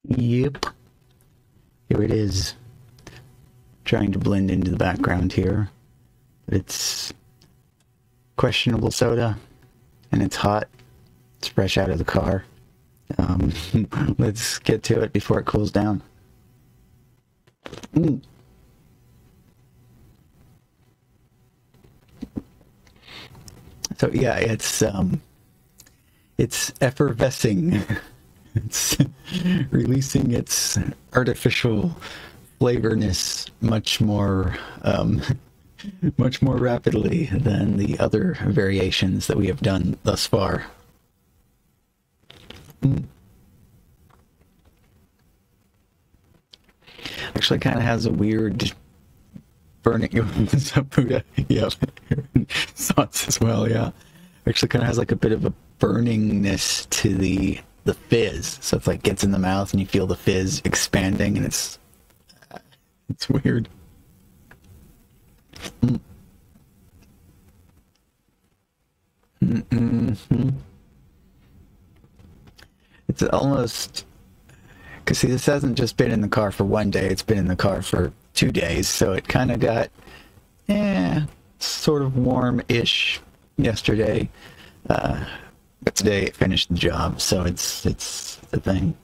Yep. Here it is. Trying to blend into the background here. But it's questionable soda. And it's hot. It's fresh out of the car. Let's get to it before it cools down. So yeah, it's effervescing. It's releasing its artificial flavorness much more rapidly than the other variations that we have done thus far. Actually kind of has a weird burning. What's up, Buddha? Yeah. Sauce as well, yeah. Actually kind of has like a bit of a burningness to the fizz. So it's like gets in the mouth and you feel the fizz expanding, and it's weird. It's almost... Because see, this hasn't just been in the car for one day, it's been in the car for 2 days, so it kind of got, sort of warm-ish yesterday. But today it finished the job, so it's the thing.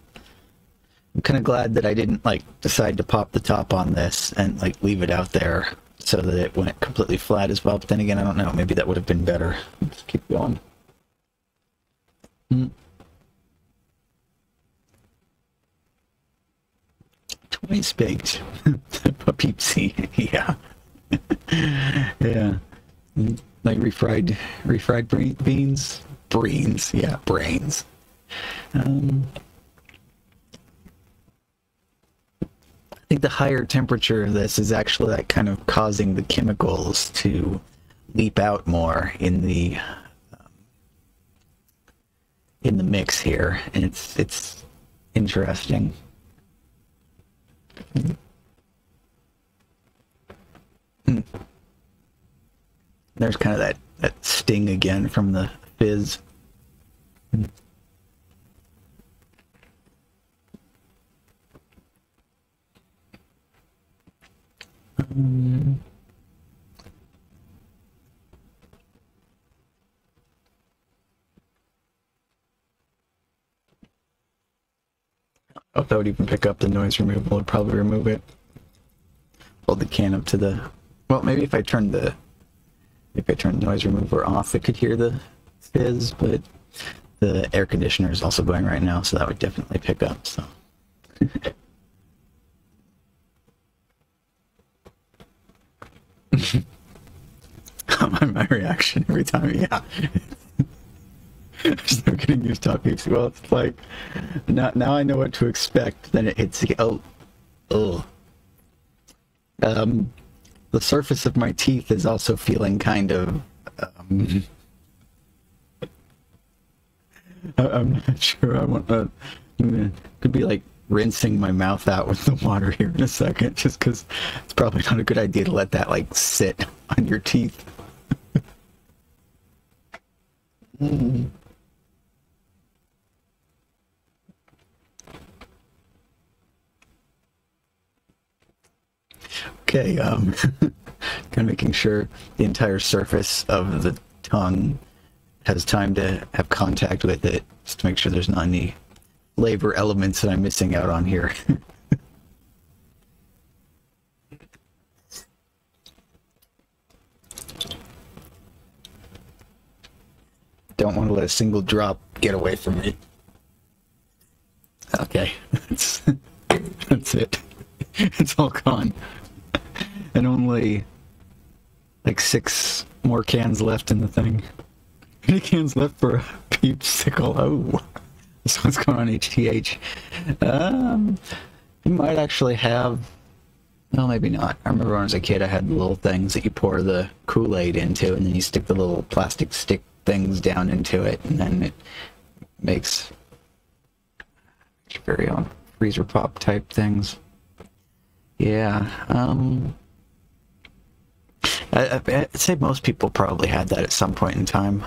I'm kind of glad that I didn't, like, decide to pop the top on this and, like, leave it out there so that it went completely flat as well. But then again, I don't know, maybe that would have been better. Let's keep going. Twice baked. Peepsi, yeah. Yeah. Like refried beans? Brains, yeah, brains. I think the higher temperature of this is actually like kind of causing the chemicals to leap out more in the mix here, and it's interesting. There's kind of that sting again from the fizz. Oh, that would even pick up the noise removal. It'd probably remove it. Hold the can up to the... Well, maybe if I turn the noise remover off, it could hear the fizz, but the air conditioner is also going right now, so that would definitely pick up, so... my reaction every time, yeah. I'm still getting used to Peepsi. Well, it's like, now I know what to expect. Then it's, the surface of my teeth is also feeling kind of, I'm not sure I want to, could be like rinsing my mouth out with the water here in a second, just because it's probably not a good idea to let that like sit on your teeth. Okay, kind of making sure the entire surface of the tongue has time to have contact with it, just to make sure there's not any flavor elements that I'm missing out on here. Don't want to let a single drop get away from me. Okay, that's it. It's all gone. And only like 6 more cans left in the thing. How many cans left for a Peepsicle? Oh, this one's going on HTH. You might actually have... Well, maybe not. I remember when I was a kid, I had the little things that you pour the Kool-Aid into, and then you stick the little plastic stick things down into it, and then it makes very own freezer pop type things. Yeah, I'd say most people probably had that at some point in time.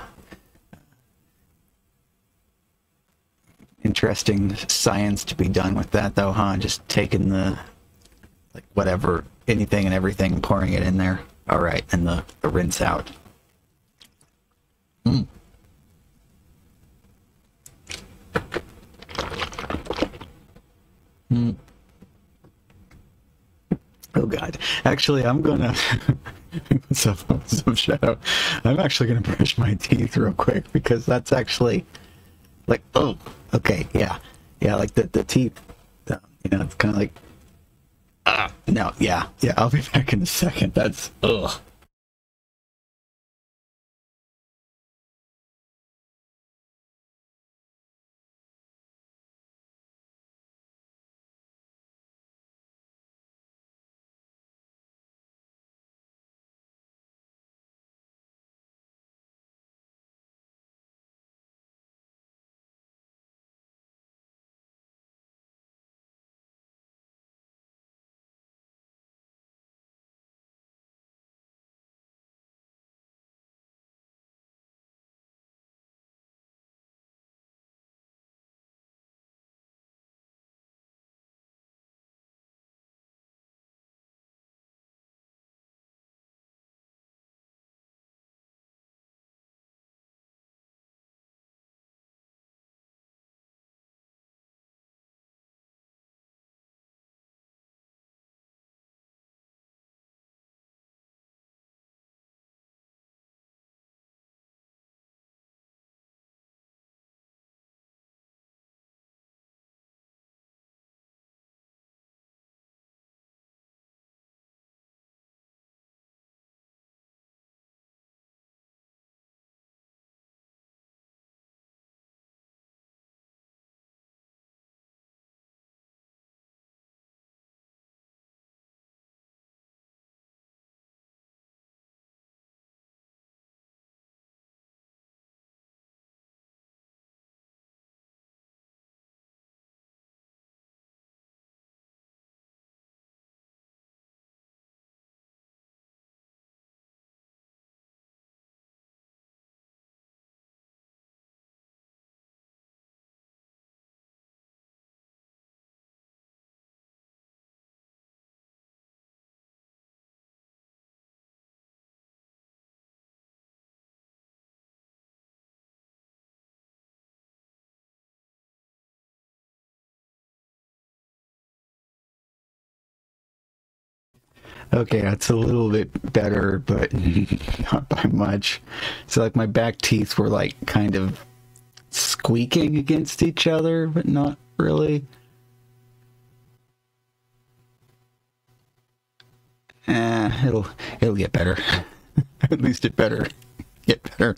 interesting science to be done with that, though, huh? Just taking the, like, whatever, anything and everything, pouring it in there. All right, and the rinse out. Mm. Mm. Oh God! Actually, I'm gonna. What's up, Shadow? I'm actually gonna brush my teeth real quick because that's actually, like, oh, okay, yeah, like the teeth. You know, it's kind of like. No, yeah. I'll be back in a second. That's ugh. Okay, that's a little bit better, but not by much. So, like, my back teeth were, like, kind of squeaking against each other, but not really. It'll get better. At least it better get better.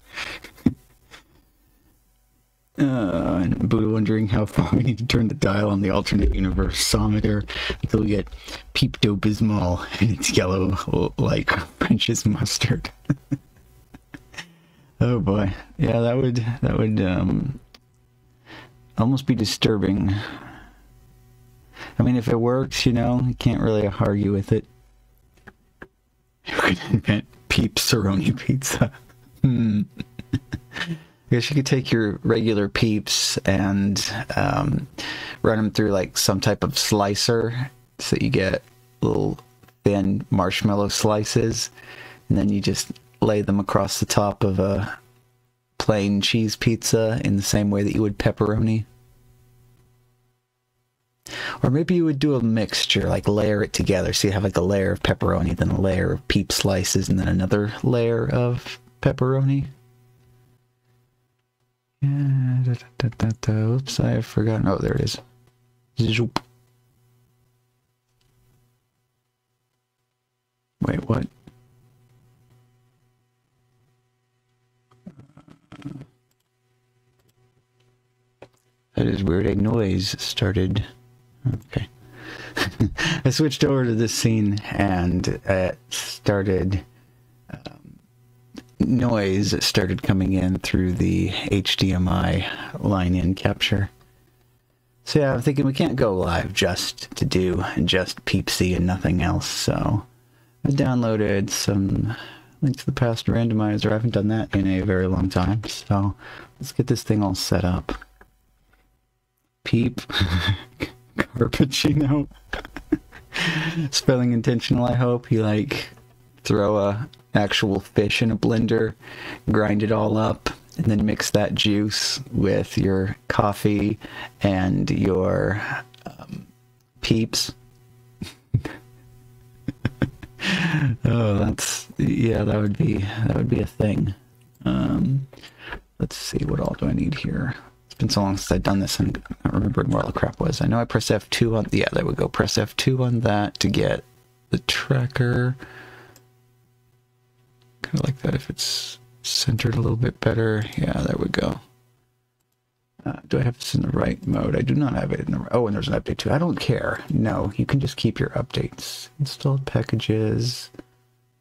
And Buddha wondering how far we need to turn the dial on the alternate universe-ometer until we get Pepto-Bismol and it's yellow like French's mustard. Oh boy. Yeah, that would almost be disturbing. I mean, if it works, you know, you can't really argue with it. You could invent Peepsaroni pizza. I guess you could take your regular Peeps and run them through like some type of slicer so you get little thin marshmallow slices, and then you just lay them across the top of a plain cheese pizza in the same way that you would pepperoni. Or maybe you would do a mixture, like layer it together. So you have like a layer of pepperoni, then a layer of Peep slices, and then another layer of pepperoni. Yeah, oops, I have forgotten. Oh, there it is. Zoop. Wait, what? That is weird. A noise started. Okay. I switched over to this scene and it started. Noise started coming in through the HDMI line-in capture. So yeah, I'm thinking we can't go live just to do just Peepsi and nothing else. So I downloaded some Link to the Past randomizer. I haven't done that in a very long time. So let's get this thing all set up. Peep. Carpaccio. Spelling intentional, I hope. You like throw a actual fish in a blender, grind it all up, and then mix that juice with your coffee and your Peeps. Oh, that would be a thing. Let's see, what all do I need here? It's been so long since I've done this and I'm not remembering where all the crap was. I know I pressed F2 on, yeah, there we go. Press F2 on that to get the tracker. Kind of like that if it's centered a little bit better. Yeah, there we go. Do I have this in the right mode? I do not have it in the... Oh, and there's an update too. I don't care. No, you can just keep your updates. Installed packages.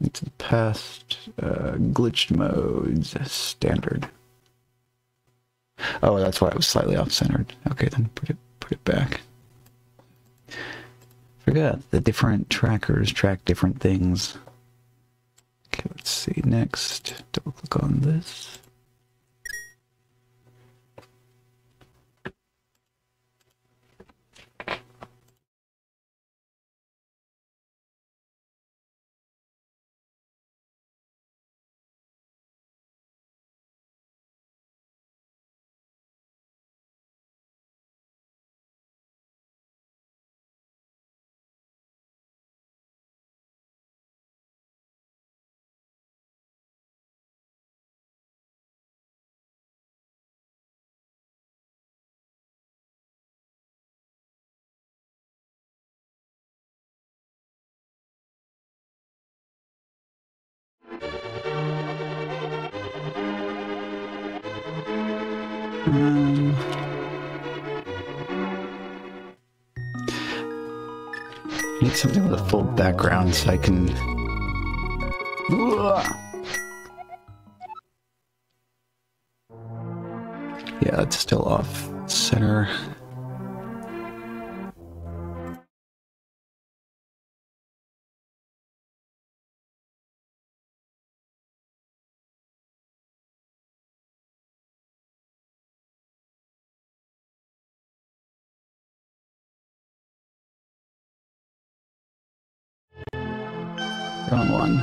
Into the past. Glitched modes. Standard. Oh, that's why it was slightly off-centered. Okay, then put it back. Forgot the different trackers track different things. Okay, let's see. Next, double click on this. Need something with a full background so I can... Yeah, it's still off center. Wrong one.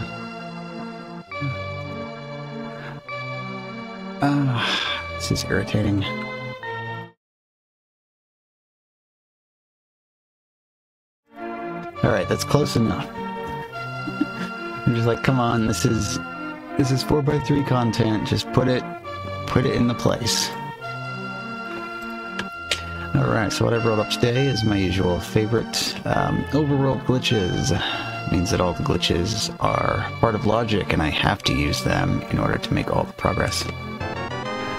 This is irritating. Alright, that's close enough. I'm just like, come on, this is 4x3 content, just put it in the place. Alright, so what I brought up today is my usual favorite overworld glitches. Means that all the glitches are part of logic and I have to use them in order to make all the progress.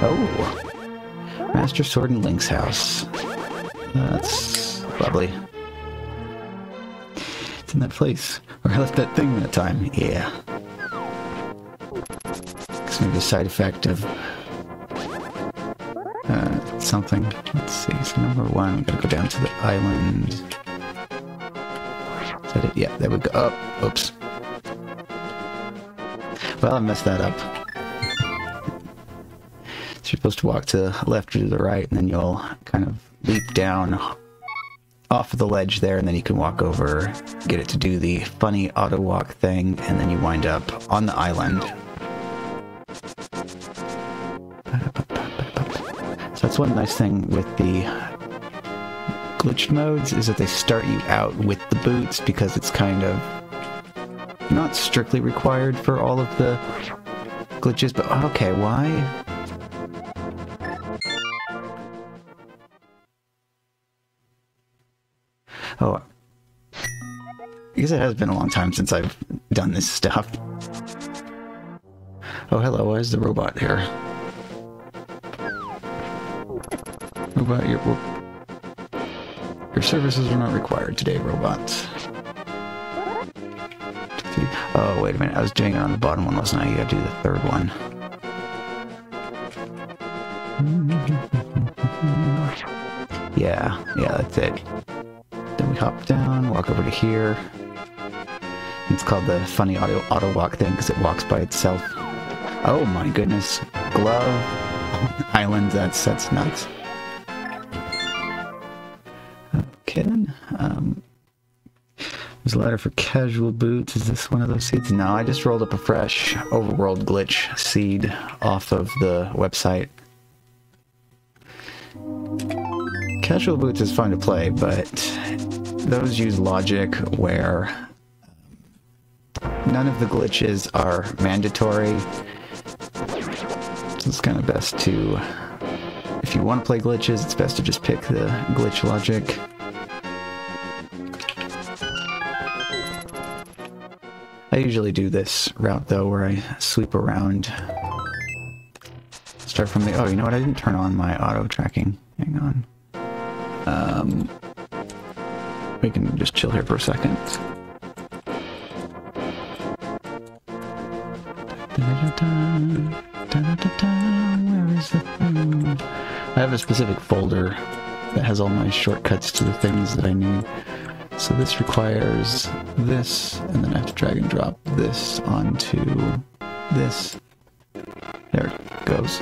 Oh! Master Sword and Link's house. That's lovely. It's in that place where I left that thing that time. Yeah. It's maybe a side effect of something. Let's see. So number one, we gotta go down to the island. Is that it? Yeah, there we go. Oh, oops. Well, I messed that up. So you're supposed to walk to the left or to the right, and then you'll kind of leap down off of the ledge there, and then you can walk over, get it to do the funny auto walk thing, and then you wind up on the island. So that's one nice thing with the glitched modes, is that they start you out with the boots, because it's kind of not strictly required for all of the glitches, but okay, why? Oh, I guess it has been a long time since I've done this stuff. Oh, hello, why is the robot here? Robot, your services are not required today, robots. Oh, wait a minute, I was doing it on the bottom one, wasn't I? You gotta do the third one. Yeah, that's it. Then we hop down, walk over to here. It's called the funny auto walk thing because it walks by itself. Oh my goodness. Glove. Island, that's nuts. kidding? There's a ladder for casual boots. Is this one of those seeds? No, I just rolled up a fresh overworld glitch seed off of the website. Casual boots is fun to play, but those use logic where none of the glitches are mandatory. So it's kind of best to, if you want to play glitches, it's best to just pick the glitch logic. I usually do this route though, where I sweep around. Start from the, oh, you know what, I didn't turn on my auto tracking. Hang on. We can just chill here for a second. Where is the thing? I have a specific folder that has all my shortcuts to the things that I need. So this requires this, and then I have to drag and drop this onto this. There it goes.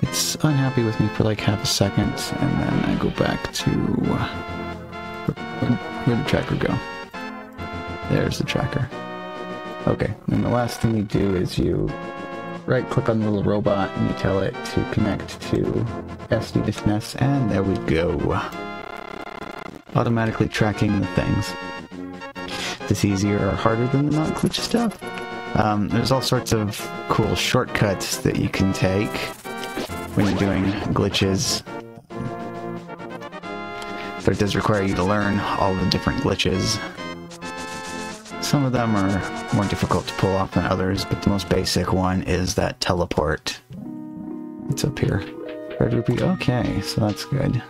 It's unhappy with me for like half a second, and then I go back to where'd the tracker go? There's the tracker. Okay, and the last thing you do is you right-click on the little robot and you tell it to connect to SD to SNES, and there we go. Automatically tracking the things. Is this easier or harder than the not glitch stuff? There's all sorts of cool shortcuts that you can take when you're doing glitches. But it does require you to learn all the different glitches. Some of them are more difficult to pull off than others, but the most basic one is that teleport. It's up here. Red rupee, okay, so that's good.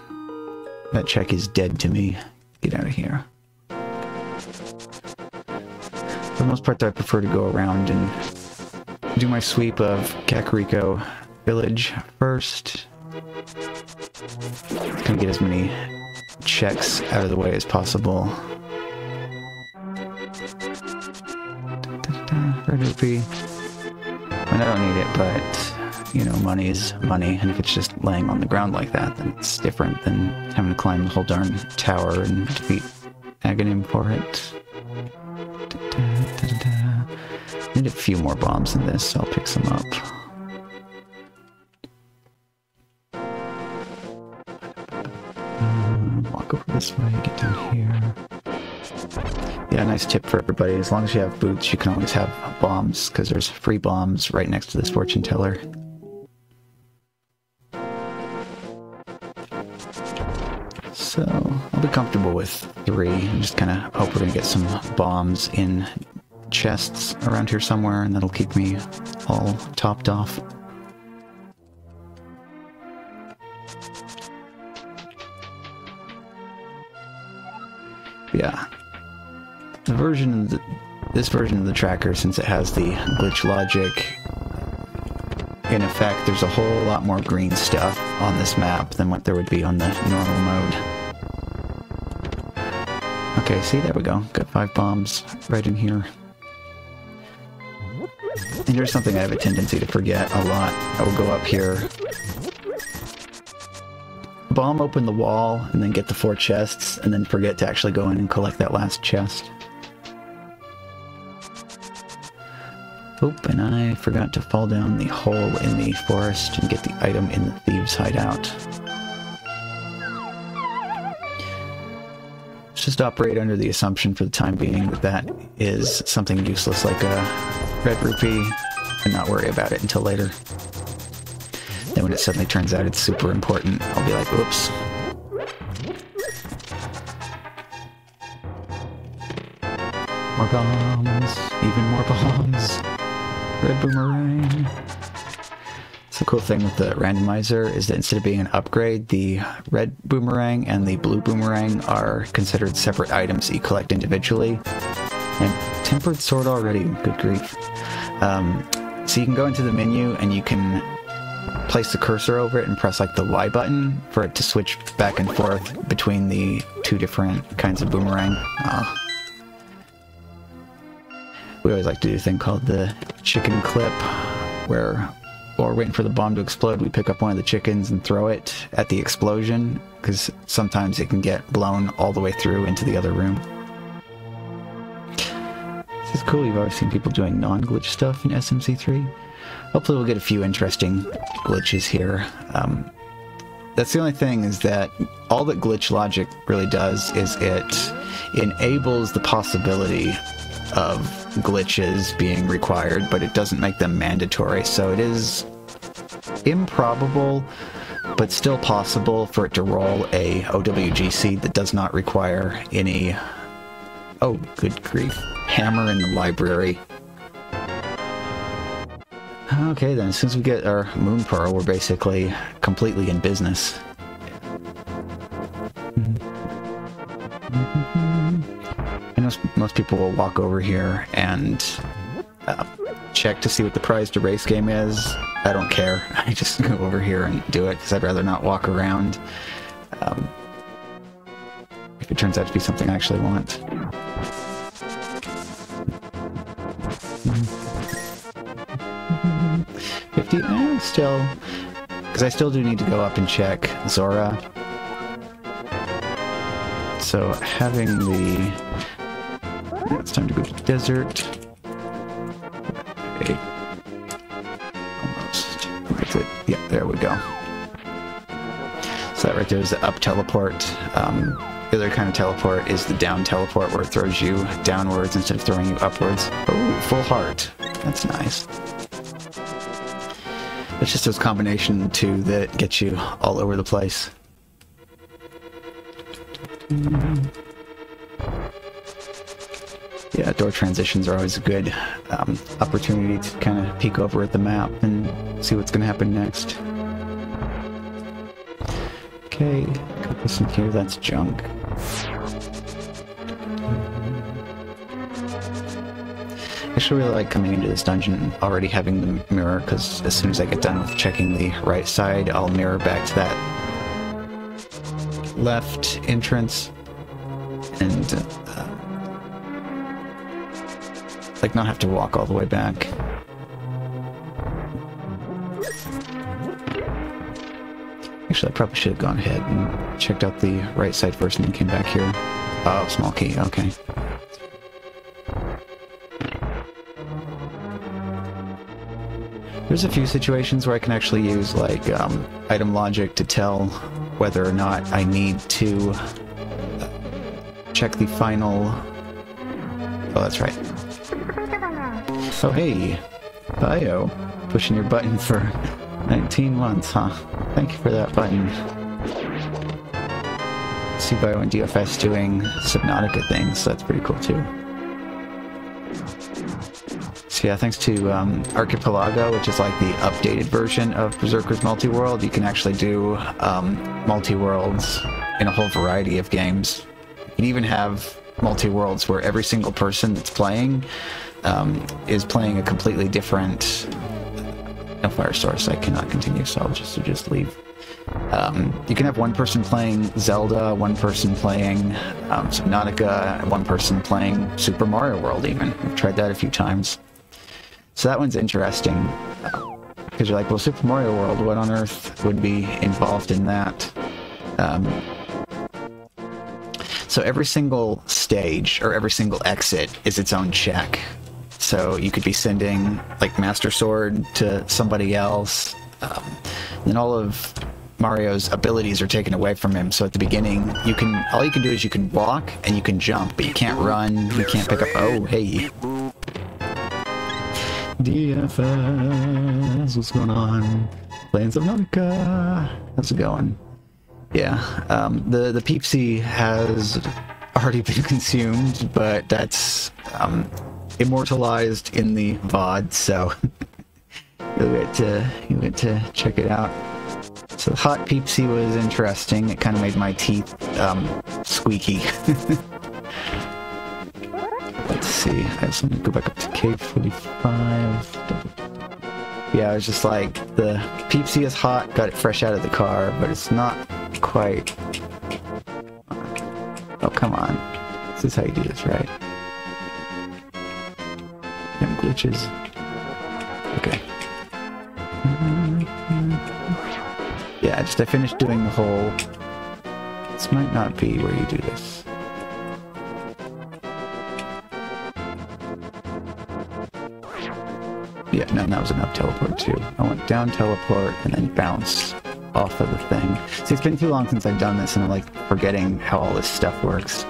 That check is dead to me. Get out of here. For the most part, though, I prefer to go around and do my sweep of Kakariko Village first. Kind of get as many checks out of the way as possible. Red rupee. And I don't need it, but, you know, money is money, and if it's just laying on the ground like that, then it's different than having to climb the whole darn tower and defeat Aghanim for it. Need a few more bombs in this, so I'll pick some up. Walk over this way, get down here. Yeah, nice tip for everybody. As long as you have boots, you can always have bombs, because there's free bombs right next to this fortune teller. So, I'll be comfortable with 3. I'm just kind of hope we're going to get some bombs in chests around here somewhere, and that'll keep me all topped off. Yeah. The version of this version of the tracker, since it has the glitch logic in effect, there's a whole lot more green stuff on this map than what there would be on the normal mode. Okay, see, there we go. Got 5 bombs right in here. And here's something I have a tendency to forget a lot. I will go up here, bomb open the wall, and then get the 4 chests, and then forget to actually go in and collect that last chest. Oop, and I forgot to fall down the hole in the forest and get the item in the thieves' hideout. Let's just operate under the assumption for the time being that that is something useless like a red rupee, and not worry about it until later. Then when it suddenly turns out it's super important, I'll be like, oops. More bombs, even more bombs. Red boomerang. So the cool thing with the randomizer is that instead of being an upgrade, the red boomerang and the blue boomerang are considered separate items that you collect individually. And tempered sword already, good grief. So you can go into the menu and you can place the cursor over it and press like the Y button for it to switch back and forth between the 2 different kinds of boomerang. We always like to do a thing called the chicken clip, where while we're waiting for the bomb to explode, we pick up one of the chickens and throw it at the explosion, because sometimes it can get blown all the way through into the other room. This is cool. You've always seen people doing non-glitch stuff in SMC3. Hopefully we'll get a few interesting glitches here. That's the only thing, is that all that glitch logic really does is it enables the possibility of glitches being required, but it doesn't make them mandatory. So it is improbable, but still possible for it to roll a OWG seed that does not require any... Oh, good grief. Hammer in the library. Okay then, as soon as we get our Moon Pearl, we're basically completely in business. I know most people will walk over here and check to see what the prize to race game is. I don't care. I just go over here and do it, because I'd rather not walk around if it turns out to be something I actually want. Still, because I still do need to go up and check Zora. So having the... It's time to go to the desert. Okay. Almost. That's it. Yeah, there we go. So that right there is the up teleport. The other kind of teleport is the down teleport, where it throws you downwards instead of throwing you upwards. Oh, full heart. That's nice. It's just those combination two that get you all over the place. Yeah, door transitions are always a good opportunity to kind of peek over at the map and see what's going to happen next. Okay, got this in here, that's junk. I actually really like coming into this dungeon already having the mirror, because as soon as I get done with checking the right side, I'll mirror back to that left entrance and like not have to walk all the way back. Actually, I probably should have gone ahead and checked out the right side first and then came back here. Oh, small key, okay. There's a few situations where I can actually use, like, item logic to tell whether or not I need to check the final... Oh, that's right. Oh, hey! Bio! Pushing your button for 19 months, huh? Thank you for that button. See Bio and DFS doing Subnautica things, so that's pretty cool, too. So yeah, thanks to Archipelago, which is like the updated version of Berserker's Multi-World, you can actually do multi-worlds in a whole variety of games. You can even have multi-worlds where every single person that's playing is playing a completely different... No fire source, I cannot continue, so I'll just leave. You can have one person playing Zelda, one person playing Subnautica, one person playing Super Mario World even. I've tried that a few times. So that one's interesting, because you're like, well, Super Mario World, what on earth would be involved in that? So every single stage, or every single exit, is its own check. So you could be sending, like, Master Sword to somebody else, and all of Mario's abilities are taken away from him. So at the beginning, all you can do is you can walk and you can jump, but you can't run, you can't pick up... Oh, hey. DFS, what's going on? Playing Subnautica. How's it going? Yeah, the Peepsi has already been consumed, but that's immortalized in the VOD, so you'll get to check it out. So hot Peepsi was interesting. It kind of made my teeth squeaky. Let's see. I just want to go back up to K45. Yeah, I was just like, the Peepsi is hot, got it fresh out of the car, but it's not quite... Oh, come on. This is how you do this, right? Them glitches. Okay. Yeah, I finished doing the whole... This might not be where you do this. Yeah, no, that was an up teleport too. I went down teleport and then bounce off of the thing. See, it's been too long since I've done this and I'm like forgetting how all this stuff works.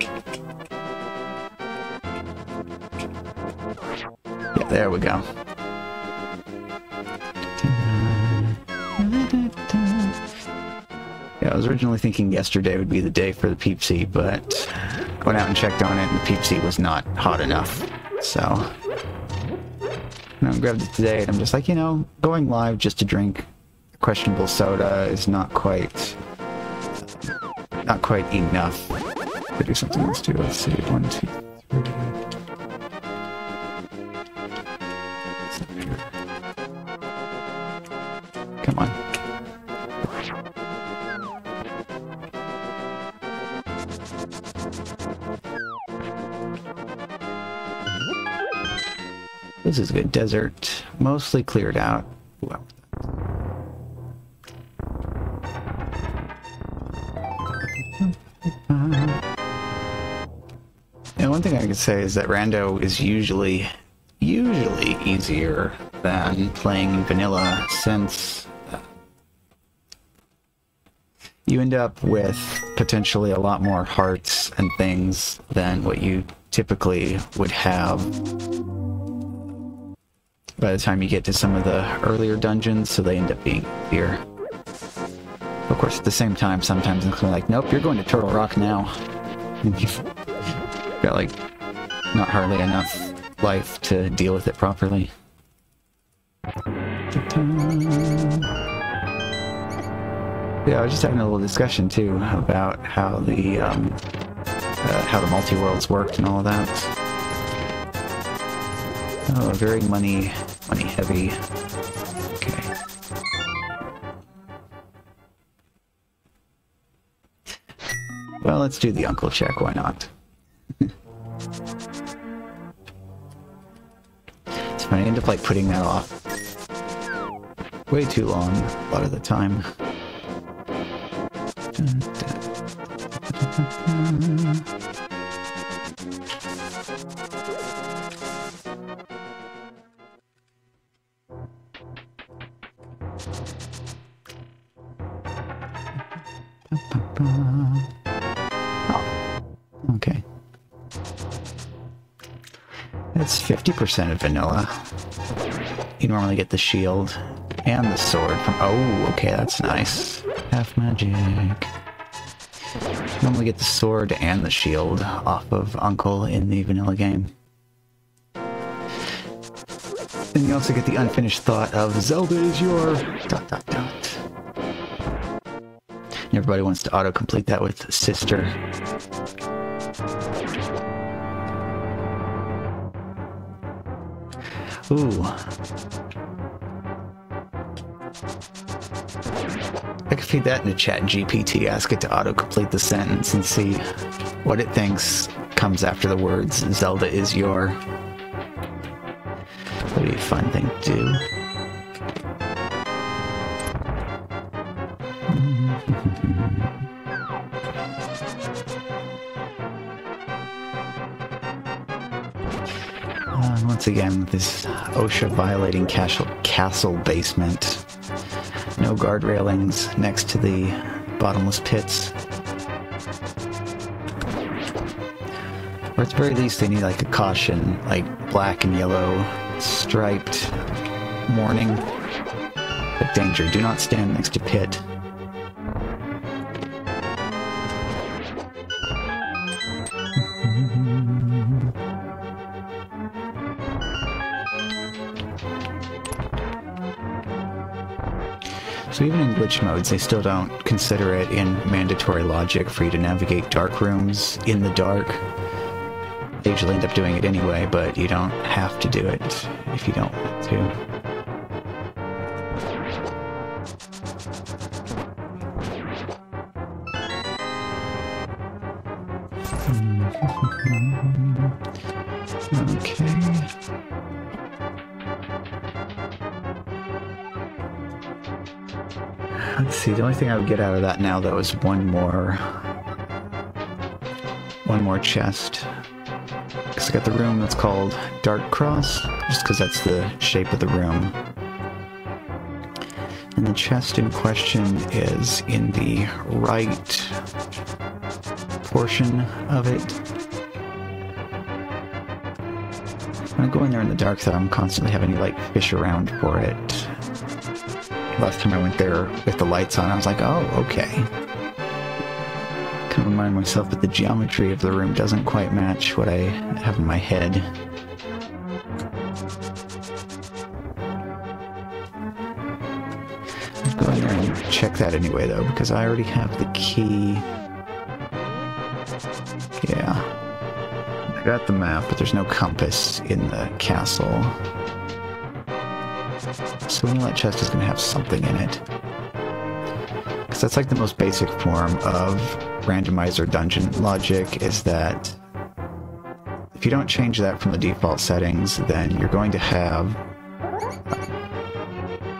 Yeah, there we go. Yeah, I was originally thinking yesterday would be the day for the Peepsi, but I went out and checked on it and the Peepsi was not hot enough. So, I grabbed it today and I'm just like, you know, going live just to drink questionable soda is not quite enough to do something else too. Let's see, 1, 2, 3. Come on. This is a good desert, mostly cleared out. Ooh, and one thing I could say is that rando is usually easier than playing vanilla, since you end up with potentially a lot more hearts and things than what you typically would have by the time you get to some of the earlier dungeons, so they end up being easier. Of course, at the same time, sometimes it's kind of like, nope, you're going to Turtle Rock now. And you've got, like, not hardly enough life to deal with it properly. Yeah, I was just having a little discussion, too, about how the multi-worlds worked and all of that. Oh, very money heavy. Okay. Well, let's do the uncle check, why not? It's funny, I end up like putting that off way too long a lot of the time. Oh, okay. That's 50% of vanilla. You normally get the shield and the sword from... Oh, okay, that's nice. Half magic. You normally get the sword and the shield off of Uncle in the vanilla game. And you also get the unfinished thought of Zelda is your... ... And everybody wants to auto-complete that with sister. Ooh. I could feed that into ChatGPT, ask it to auto-complete the sentence and see what it thinks comes after the words Zelda is your... That'd be a fun thing to do. Once again, this OSHA-violating castle basement. No guard railings next to the bottomless pits. Or at the very least, they need like a caution, like black and yellow striped warning. But danger, do not stand next to pit. So even in glitch modes, they still don't consider it in mandatory logic for you to navigate dark rooms in the dark. They usually end up doing it anyway, but you don't have to do it if you don't want to. Okay. Let's see, the only thing I would get out of that now, though, is one more chest. Because I got the room that's called Dark Cross, just because that's the shape of the room. And the chest in question is in the right portion of it. When I go in there in the dark, though, I'm constantly having to, like, fish around for it. Last time I went there with the lights on, I was like, oh, okay. Kind of remind myself that the geometry of the room doesn't quite match what I have in my head. Let's go in there and check that anyway, though, because I already have the key. Yeah. I got the map, but there's no compass in the castle. So we know that chest is going to have something in it. Because that's like the most basic form of randomizer dungeon logic, is that if you don't change that from the default settings, then you're going to have...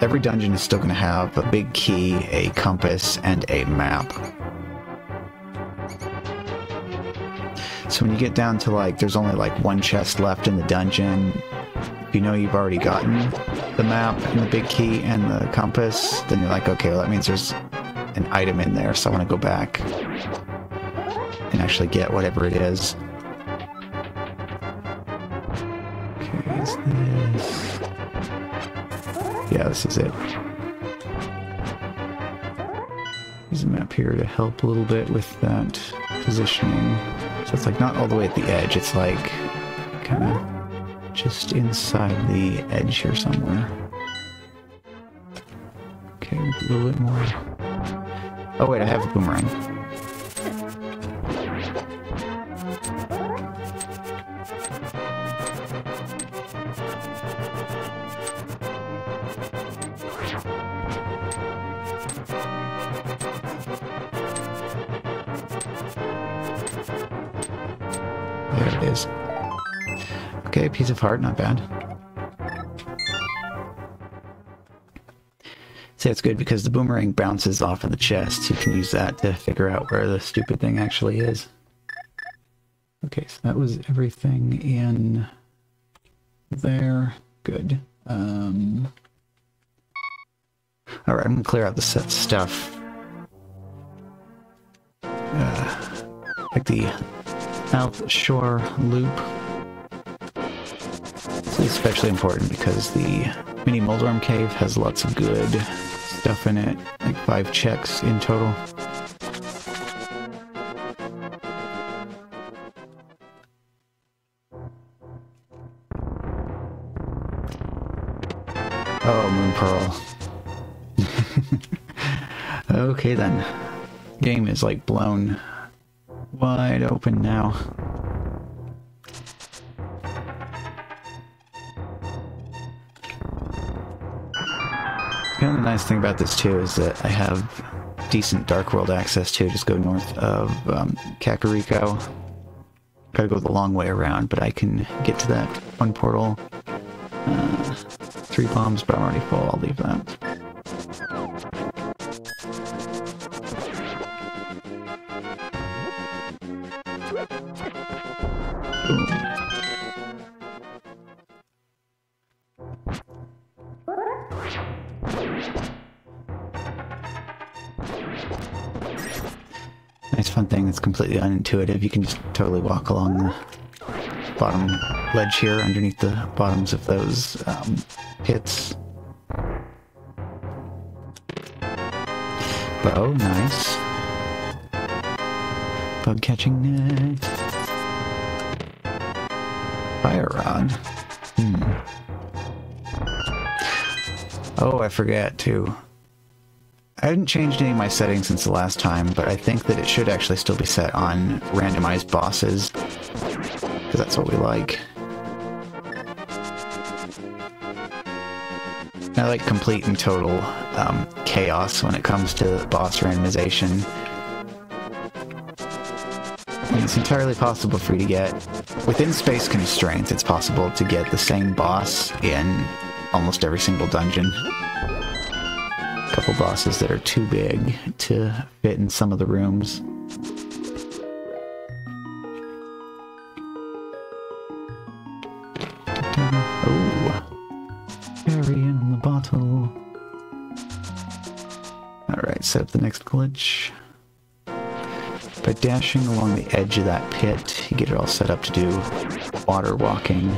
every dungeon is still going to have a big key, a compass, and a map. So when you get down to, like, there's only like one chest left in the dungeon, if you know you've already gotten the map and the big key and the compass, then you're like, okay, well, that means there's an item in there, so I want to go back and actually get whatever it is. Okay, is this... yeah, this is it. Use the map here to help a little bit with that positioning. So it's like not all the way at the edge, it's like kind of just inside the edge here somewhere. Okay, a little bit more. Oh wait, I have a boomerang. There it is. Okay, piece of heart, not bad. See, it's good because the boomerang bounces off of the chest. You can use that to figure out where the stupid thing actually is. Okay, so that was everything in there. Good. Alright, I'm gonna clear out the set stuff. Like the South Shore loop. This is especially important because the mini Moldorm cave has lots of good stuff in it, like 5 checks in total. Oh, Moon Pearl. Okay then. Game is like blown wide open now. Kind of the nice thing about this too is that I have decent Dark World access too. Just go north of Kakariko. Gotta go the long way around, but I can get to that one portal. 3 bombs, but I'm already full. I'll leave that. Nice fun thing that's completely unintuitive. You can just totally walk along the bottom ledge here underneath the bottoms of those pits. Bow, nice. Bug catching net. Fire rod. Oh, I forget too. I hadn't changed any of my settings since the last time, but I think that it should actually still be set on randomized bosses, because that's what we like. I like complete and total chaos when it comes to boss randomization. And it's entirely possible for you to get, within space constraints, it's possible to get the same boss in almost every single dungeon. couple bosses that are too big to fit in some of the rooms. Oh, cherry in the bottle. Alright, set up the next glitch. By dashing along the edge of that pit, you get it all set up to do water walking.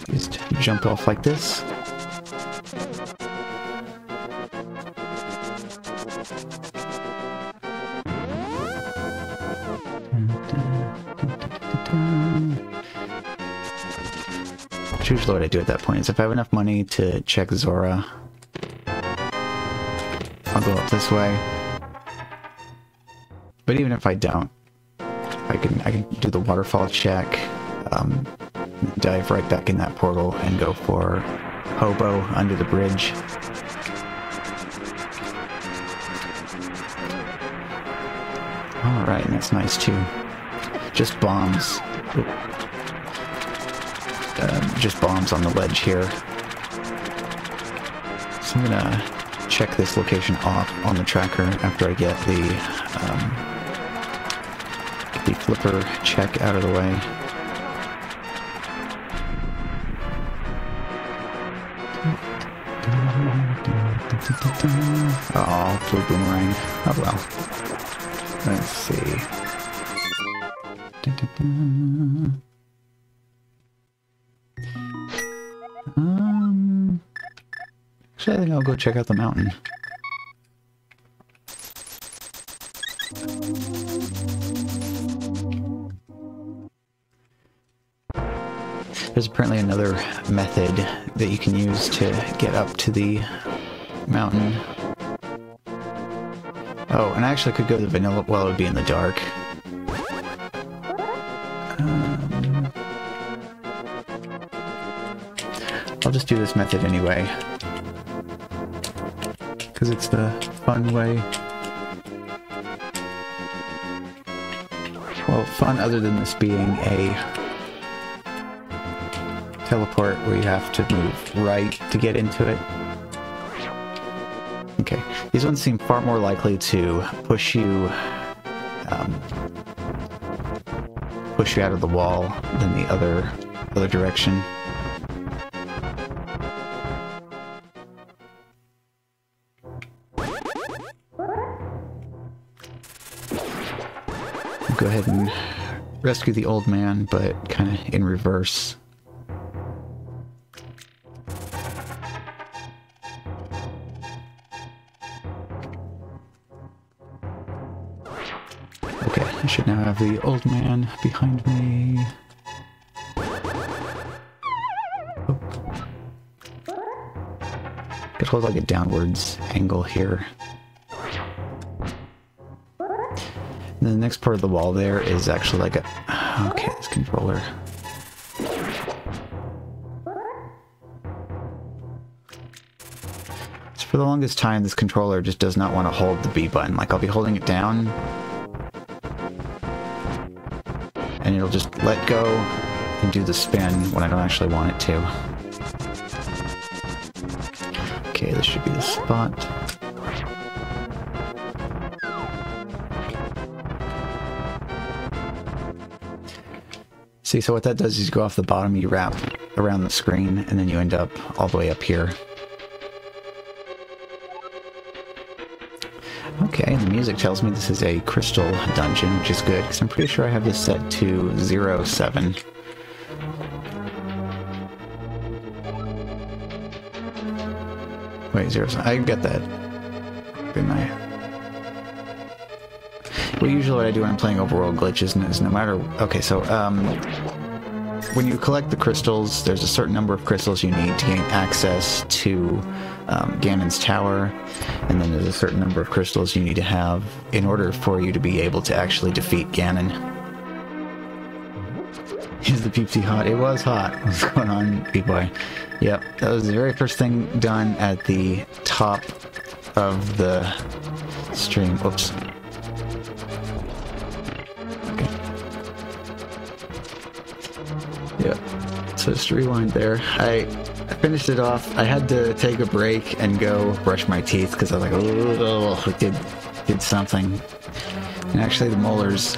Just jump off like this. Usually what I do at that point is if I have enough money to check Zora, I'll go up this way. But even if I don't, I can do the waterfall check, dive right back in that portal and go for Hobo under the bridge. Alright, and that's nice too. Just bombs. Just bombs on the ledge here. So I'm gonna check this location off on the tracker after I get the flipper check out of the way. Oh, blue boomerang. Oh well. Let's see. Actually, I think I'll go check out the mountain. There's apparently another method that you can use to get up to the mountain. Oh, and I actually could go to the vanilla, well, it would be in the dark. I'll just do this method anyway, because it's the fun way. Well, fun other than this being a teleport where you have to move right to get into it. Okay, these ones seem far more likely to push you out of the wall than the other direction. Go ahead and rescue the old man, but kind of in reverse. Okay, I should now have the old man behind me. Oh. Could hold like a downwards angle here. And then the next part of the wall there is actually like a... Okay, this controller. So for the longest time, this controller just does not want to hold the B button. Like, I'll be holding it down, and it'll just let go and do the spin when I don't actually want it to. Okay, this should be the spot. See, so what that does is you go off the bottom, you wrap around the screen, and then you end up all the way up here. Okay, and the music tells me this is a crystal dungeon, which is good, because I'm pretty sure I have this set to 07. Wait, 07. I got that. Didn't I? Well, usually what I do when I'm playing overworld glitches is no matter... Okay, so, when you collect the crystals, there's a certain number of crystals you need to gain access to Ganon's tower, and then there's a certain number of crystals you need to have in order for you to be able to actually defeat Ganon. Is the Peepsi hot? It was hot. What's going on, B-boy? Yep, that was the very first thing done at the top of the stream. Oops. So just rewind there. I finished it off. I had to take a break and go brush my teeth because I was like, oh, it did something. And actually the molars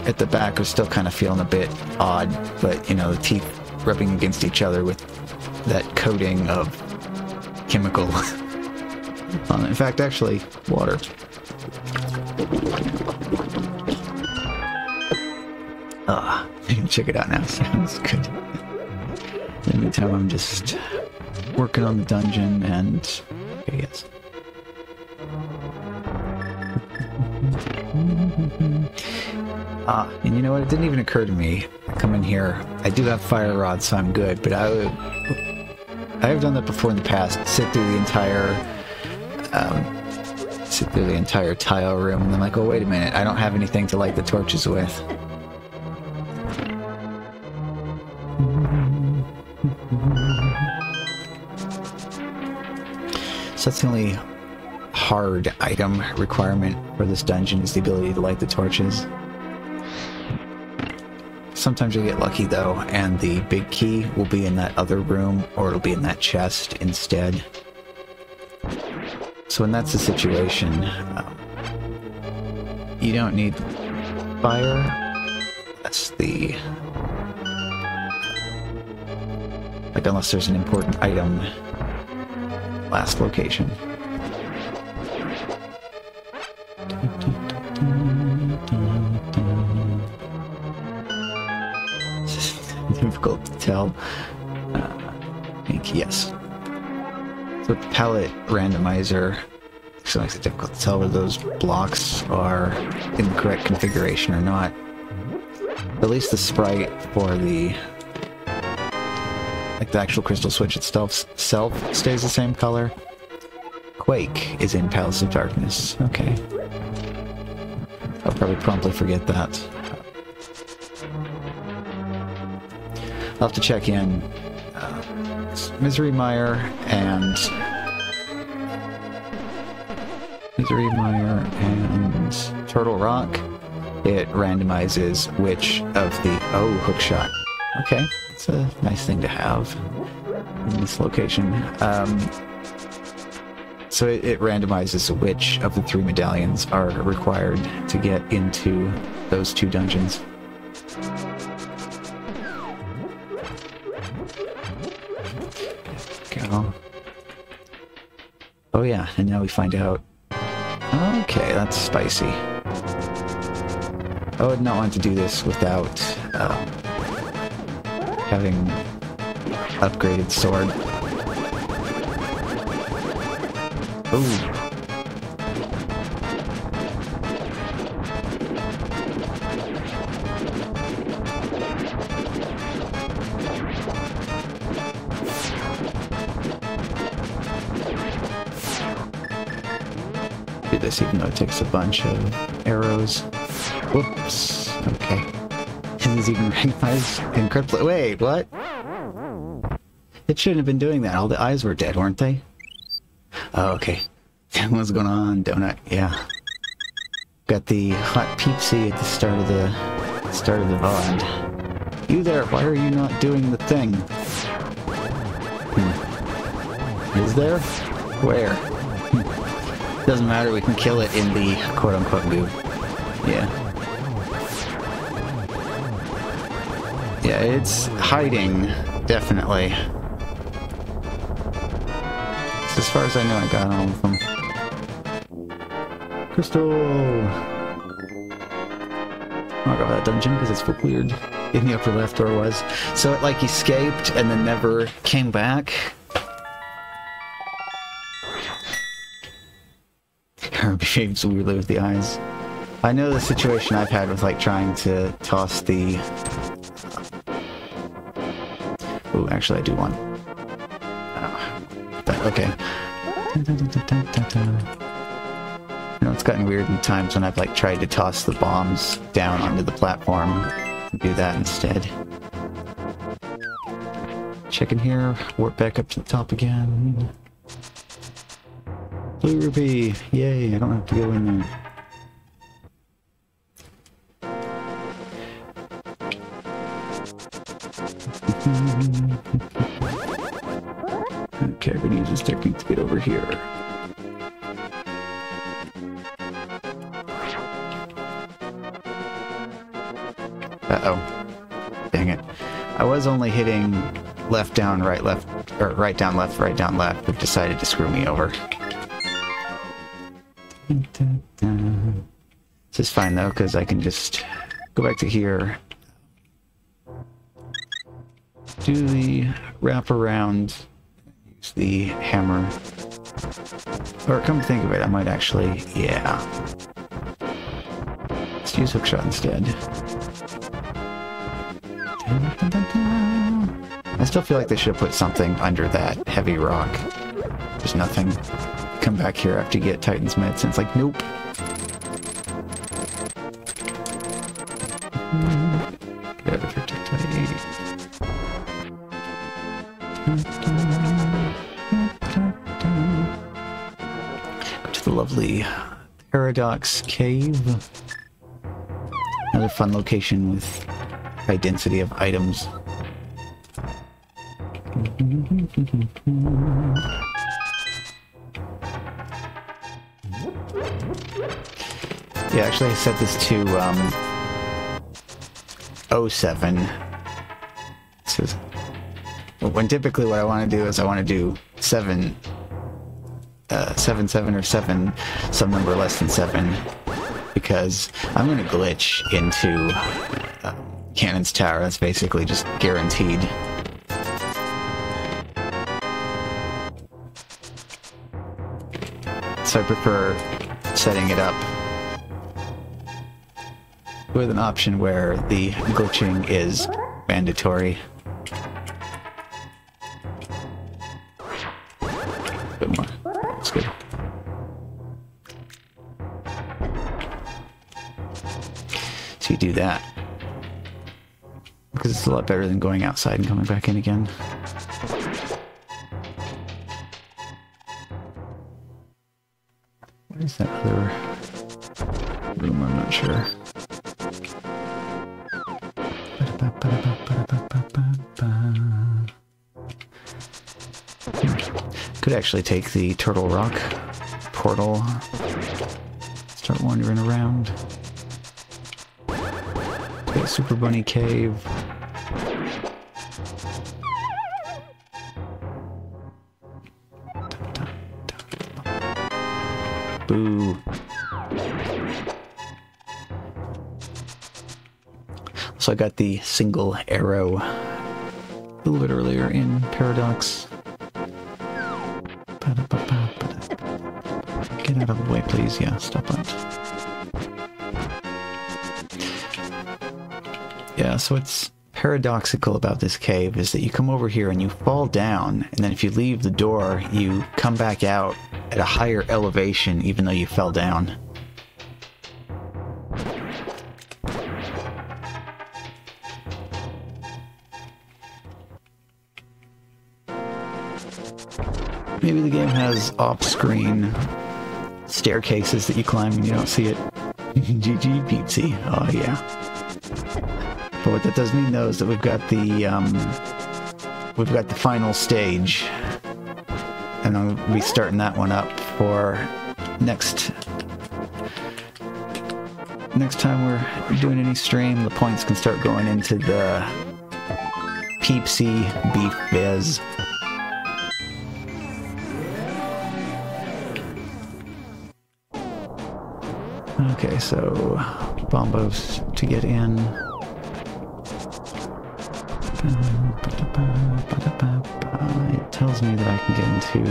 at the back are still kind of feeling a bit odd, but you know, the teeth rubbing against each other with that coating of chemical. In fact, actually, water. You can check it out now. Sounds good. In the meantime, I'm just working on the dungeon and... Okay, yes. And you know what? It didn't even occur to me. I come in here. I do have fire rods, so I'm good, but I have done that before in the past. Sit through the entire tile room, and I'm like, oh, wait a minute. I don't have anything to light the torches with. So that's the only hard item requirement for this dungeon, is the ability to light the torches. Sometimes you'll get lucky though, and the big key will be in that other room, or it'll be in that chest instead. So when that's the situation, you don't need fire. That's the... like, unless there's an important item. Last location. Difficult to tell. I think yes. So the palette randomizer actually makes it difficult to tell whether those blocks are in the correct configuration or not. At least the sprite for the... like the actual crystal switch itself stays the same color. Quake is in Palace of Darkness. Okay. I'll probably promptly forget that. I'll have to check in Misery Mire and Turtle Rock. It randomizes which of the... oh, hookshot. Okay, it's a nice thing to have in this location. So it randomizes which of the 3 medallions are required to get into those 2 dungeons. Go. Oh yeah, and now we find out. Okay, that's spicy. I would not want to do this without having upgraded sword. Ooh. Do this even though it takes a bunch of arrows. Whoops. Okay. This is even randomized in Cryptlet. Wait, what? It shouldn't have been doing that. All the eyes were dead, weren't they? Oh, okay. What's going on, Donut? Yeah. Got the hot Peepsi at the start of the VOD. You there, why are you not doing the thing? Is there? Where? Doesn't matter, we can kill it in the quote-unquote goo. Yeah. Yeah, it's hiding, definitely. As far as I know, I got all of them. Crystal! I'll go to that dungeon because it's weird. In the upper left where it was. So it like escaped and then never came back. It behaves weirdly with the eyes. I know the situation I've had with like trying to toss the... Ooh, actually I do want... Okay. You know, it's gotten weird in times when I've like tried to toss the bombs down onto the platform. Do that instead. Check in here, warp back up to the top again. Blue Ruby! Yay, I don't have to go in there. this technique to get over here. Uh-oh. Dang it. I was only hitting left down, right, left, or right down, left, right down, left. They've decided to screw me over. This is fine though, because I can just go back to here. Do the wrap around, use the hammer. Or come to think of it, I might actually, yeah. Let's use hookshot instead. I still feel like they should have put something under that heavy rock. There's nothing. Come back here after you get Titan's Mitts, and it's like, nope. Get out of here, Go to the lovely Paradox Cave. Another fun location with high density of items. Yeah, actually I set this to 07. This is when typically what I want to do is I want to do 7 or 7 some number less than 7, because I'm going to glitch into Cannon's Tower. That's basically just guaranteed. So I prefer setting it up with an option where the glitching is mandatory. A bit more. That's good. So you do that. Because it's a lot better than going outside and coming back in again. Where's that other room? I'm not sure. Could actually take the Turtle Rock portal. Start wandering around. Got Super Bunny Cave. Boo. So I got the single arrow a little bit earlier in Paradox. Get out of the way, please. Yeah, stop that. Yeah, so what's paradoxical about this cave is that you come over here and you fall down, and then if you leave the door, you come back out at a higher elevation even though you fell down. Maybe the game has off-screen staircases that you climb and you don't see it. GG Peepsi. Oh yeah. But what that does mean though is that we've got the final stage, and I'll be starting that one up for next time we're doing any stream. The points can start going into the Peepsi Beef Biz. Okay, so bombos to get in. It tells me that I can get into...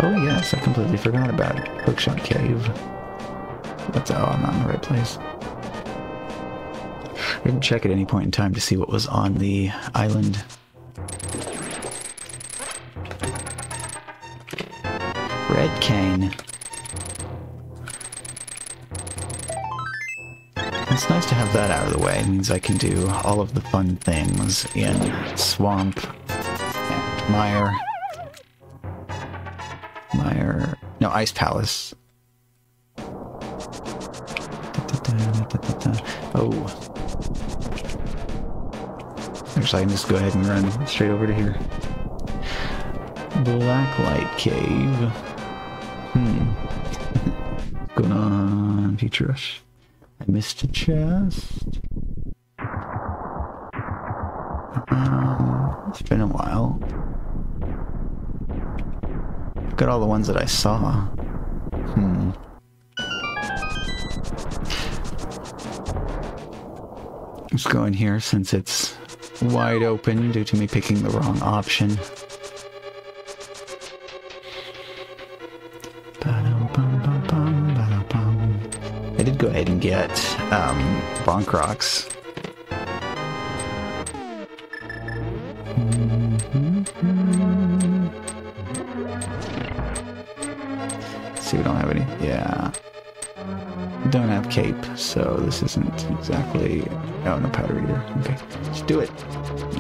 Oh yes, I completely forgot about it. Hookshot Cave. Oh, I'm not in the right place. I didn't check at any point in time to see what was on the island. Red cane. It's nice to have that out of the way. It means I can do all of the fun things in Swamp and Mire. No, Ice Palace. Oh. Actually, I can just go ahead and run straight over to here. Blacklight Cave. What's going on, Future Rush? I missed a chest. It's been a while. Look at all the ones that I saw. Let's go in here since it's wide open due to me picking the wrong option. I did go ahead and get bonk rocks. See, we don't have any. Yeah. Don't have cape, so this isn't exactly... Oh, no powder either. Okay, let's do it.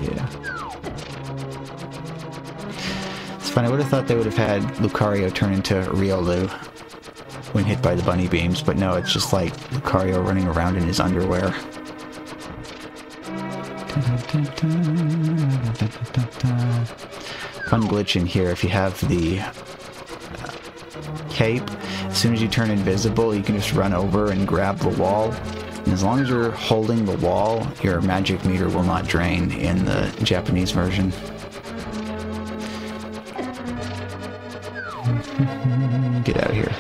Yeah. It's funny, I would have thought they would have had Lucario turn into Riolu when hit by the bunny beams, but no, it's just like Lucario running around in his underwear. Fun glitch in here, if you have the cape, as soon as you turn invisible, you can just run over and grab the wall. And as long as you're holding the wall, your magic meter will not drain in the Japanese version. Get out of here.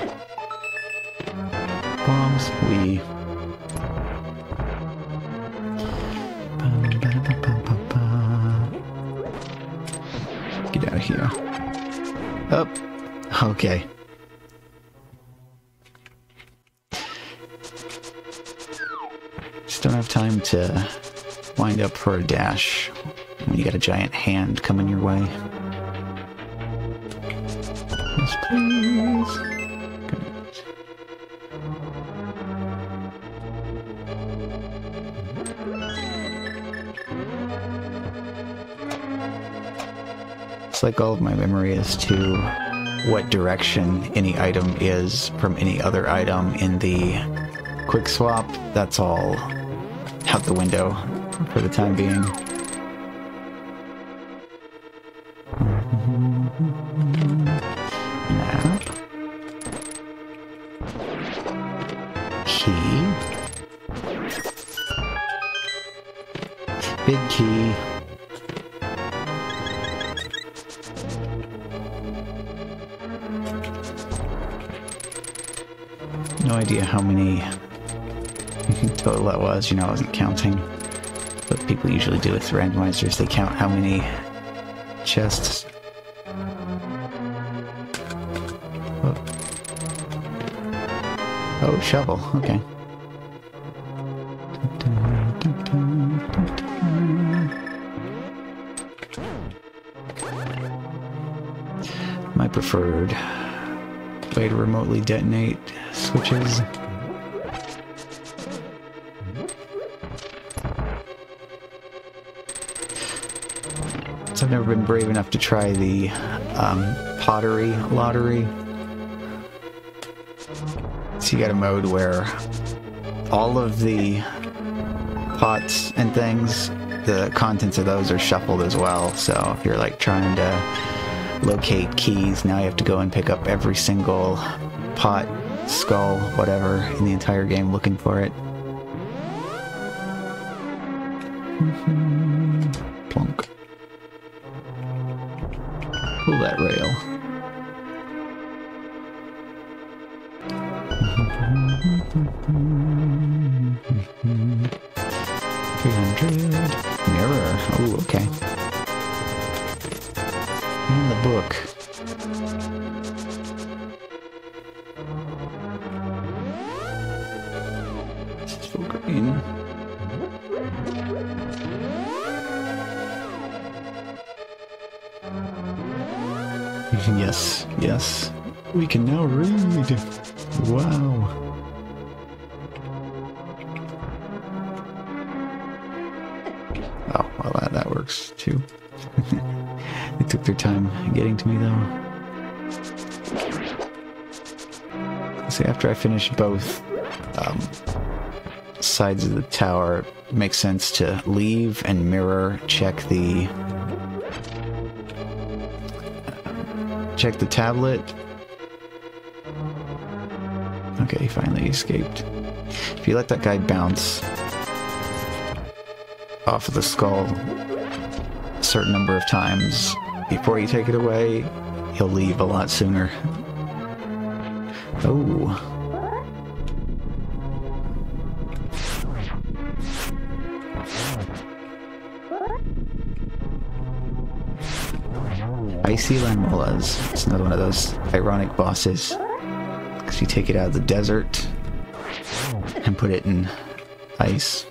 Bombs, we... Get out of here. Up. Oh, okay. Just don't have time to wind up for a dash when you got a giant hand coming your way. Yes, please. Good. It's like all of my memory as to what direction any item is from any other item in the quick swap. That's all out the window for the time being. Map. Key. Big key. No idea how many total that was, you know, I wasn't counting. What people usually do with randomizers, they count how many chests. Oh, shovel, okay. My preferred way to remotely detonate switches. So I've never been brave enough to try the pottery lottery. So you got a mode where all of the pots and things, the contents of those are shuffled as well. So if you're like trying to locate keys, now you have to go and pick up every single pot, skull, whatever in the entire game looking for it. Plunk. Pull that rail. $300. Mirror. Oh, okay. And the book. This is full green. Yes, yes. We can now read. Wow. Oh, well, that works too. They took their time getting to me, though. See, after I finish both sides of the tower, it makes sense to leave and mirror check the check the tablet. Okay, he finally escaped. If you let that guy bounce off of the skull a certain number of times before you take it away, he'll leave a lot sooner. Oh. Icy Lamolas. It's another one of those ironic bosses. Because you take it out of the desert and put it in ice.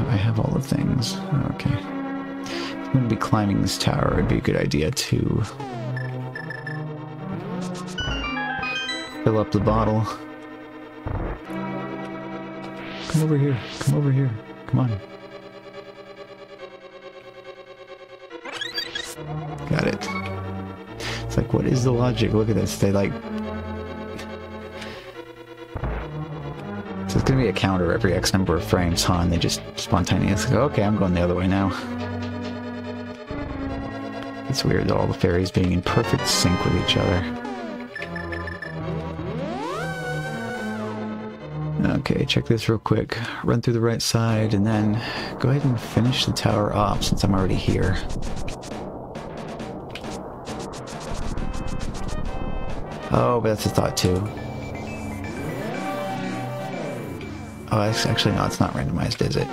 I have all the things. Okay. If I'm going to be climbing this tower, it'd be a good idea to fill up the bottle. Come over here. Come over here. Come on. Got it. It's like, what is the logic? Look at this. They like... So it's gonna be a counter every X number of frames, huh? And they just spontaneously go, okay, I'm going the other way now. It's weird that all the fairies being in perfect sync with each other. Okay, check this real quick. Run through the right side, and then go ahead and finish the tower off since I'm already here. Oh, but that's a thought too. Oh, actually, no, it's not randomized, is it?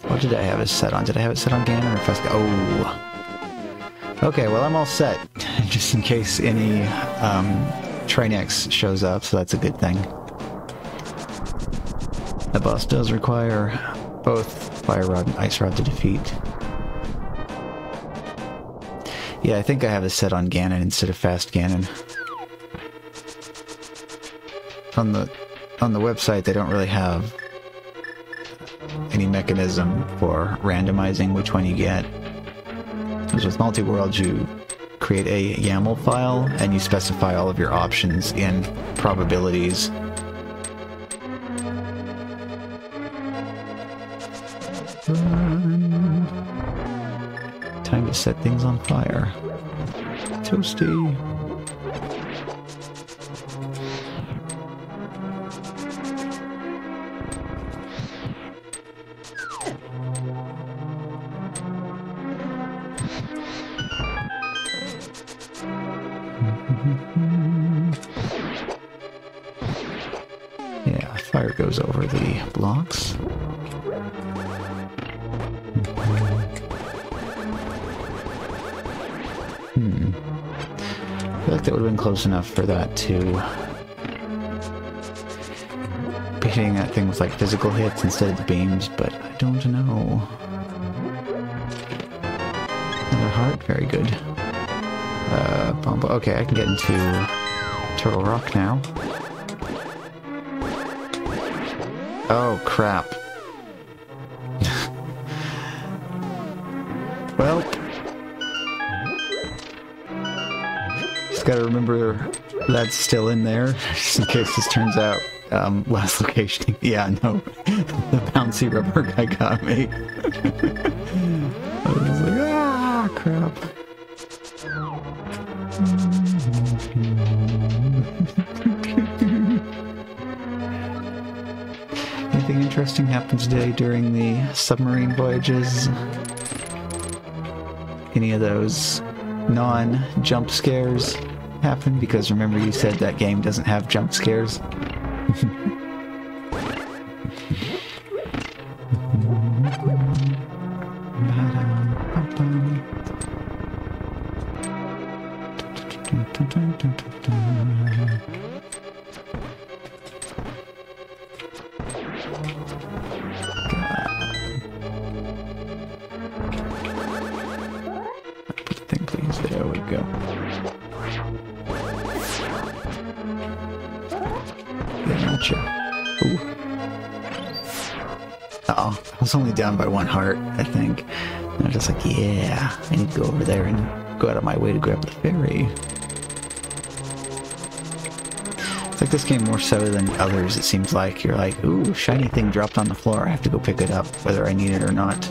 What did I have it set on? Did I have it set on Ganon or Fesca? Oh. Okay, well, I'm all set. Just in case any Train X shows up, so that's a good thing. The boss does require both Fire Rod and Ice Rod to defeat. Yeah, I think I have it set on Ganon instead of Fast Ganon. On the website, they don't really have any mechanism for randomizing which one you get. Because with multi-world, you create a YAML file and you specify all of your options in probabilities. Run. Time to set things on fire. Toasty. Yeah, fire goes over the blocks. I feel like that would have been close enough for that to be hitting at things like physical hits instead of the beams, but I don't know. Another heart, very good. Okay, I can get into Turtle Rock now. Oh, crap. Well, just gotta remember that's still in there, just in case this turns out last location. Yeah, no, the bouncy rubber guy got me. I was like, ah, crap. Anything interesting happened today during the submarine voyages? Any of those non-jump scares happen? Because remember you said that game doesn't have jump scares. Thing, please. There we go. Gotcha. Ooh. Uh-oh. I was only down by 1 heart, I think. And I was just like, yeah, I need to go over there and go out of my way to grab the fairy. It's like this game more so than others, it seems like. You're like, ooh, shiny thing dropped on the floor. I have to go pick it up, whether I need it or not.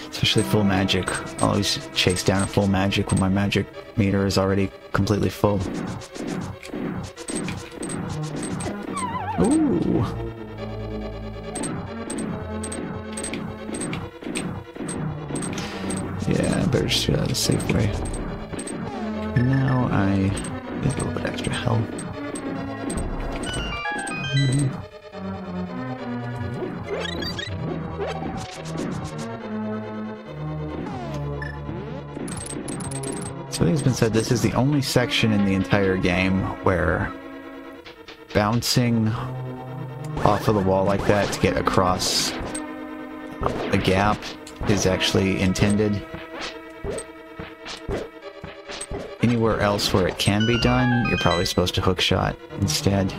Especially full magic. I'll always chase down a full magic when my magic meter is already completely full. Ooh. Yeah, I better just do that a safe way. And now I get a little bit extra health. So I think it's been said this is the only section in the entire game where bouncing off of the wall like that to get across a gap is actually intended. Anywhere else where it can be done, you're probably supposed to hookshot instead.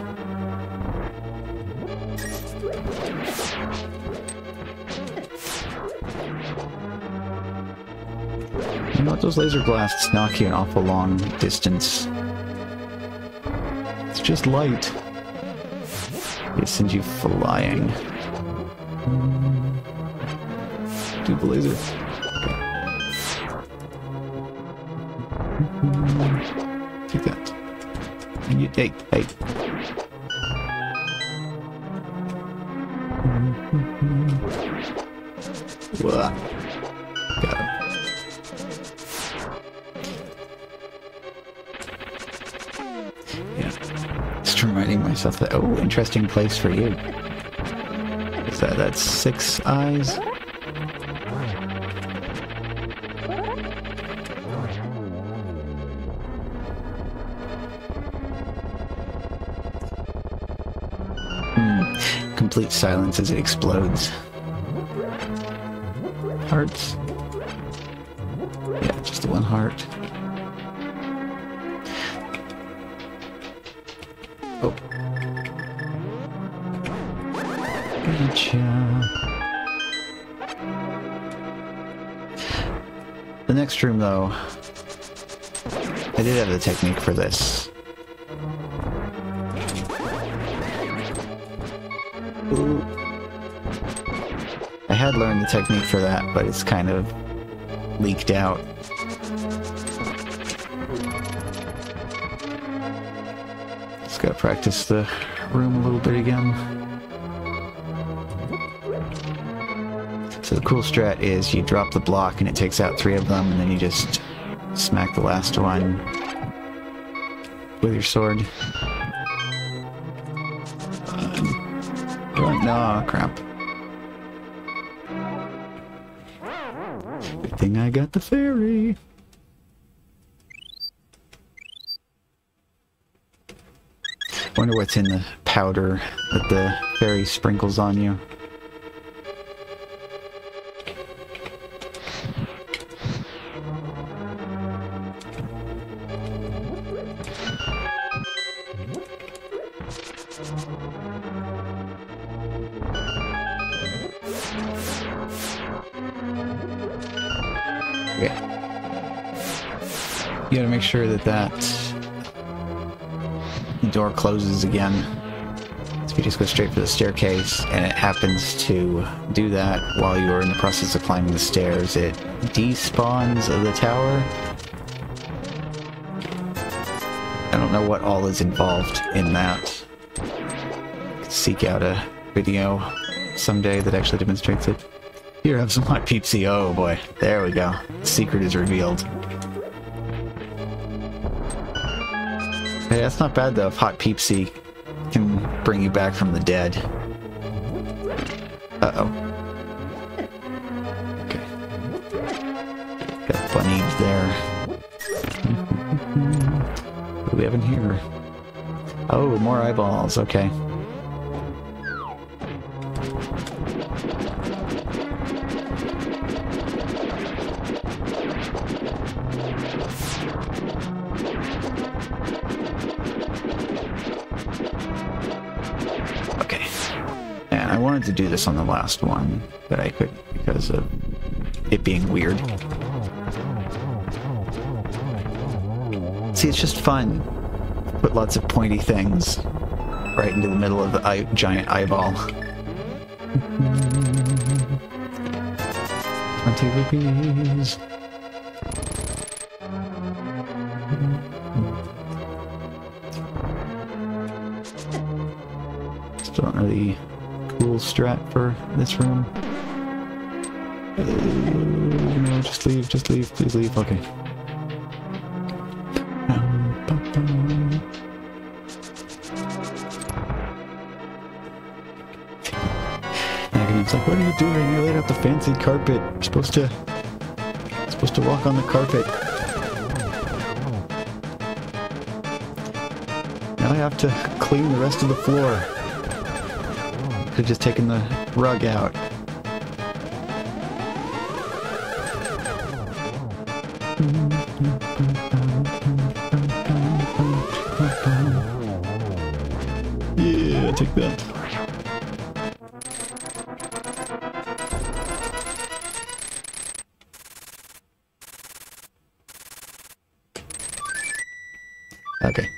You know what, those laser blasts knock you an awful long distance. It's just light. It sends you flying. Do the laser. Take that. And you take. Hey. Whoa. Got him. Yeah. Just reminding myself that, oh, interesting place for you. Is that's 6 eyes? Complete silence as it explodes. Hearts? Yeah, just the 1 heart. Oh. Gotcha. The next room, though, I did have the technique for this. Ooh. I had learned the technique for that, but it's kind of leaked out. Just gotta practice the room a little bit again. So the cool strat is you drop the block and it takes out 3 of them, and then you just smack the last one with your sword. No, crap. Good thing I got the fairy. Wonder what's in the powder that the fairy sprinkles on you. Yeah. You gotta make sure that that door closes again. So if you just go straight for the staircase and it happens to do that while you are in the process of climbing the stairs, it despawns the tower. I don't know what all is involved in that. Seek out a video someday that actually demonstrates it. Here, have some hot Peepsi. Oh boy, there we go. The secret is revealed. Hey, that's not bad though, if hot Peepsi can bring you back from the dead. Uh-oh. Okay. Got bunnied there. What do we have in here? Oh, more eyeballs, okay. wanted to do this on the last one, but I couldn't because of it being weird. See, it's just fun. Put lots of pointy things right into the middle of the giant eyeball. 20 rupees. Still don't know the cool strat for this room. No, just leave, please leave. Okay. It's like, what are you doing? You laid out the fancy carpet. You're supposed to walk on the carpet. Now I have to clean the rest of the floor. Could have just taken the rug out. Yeah, take that. Okay.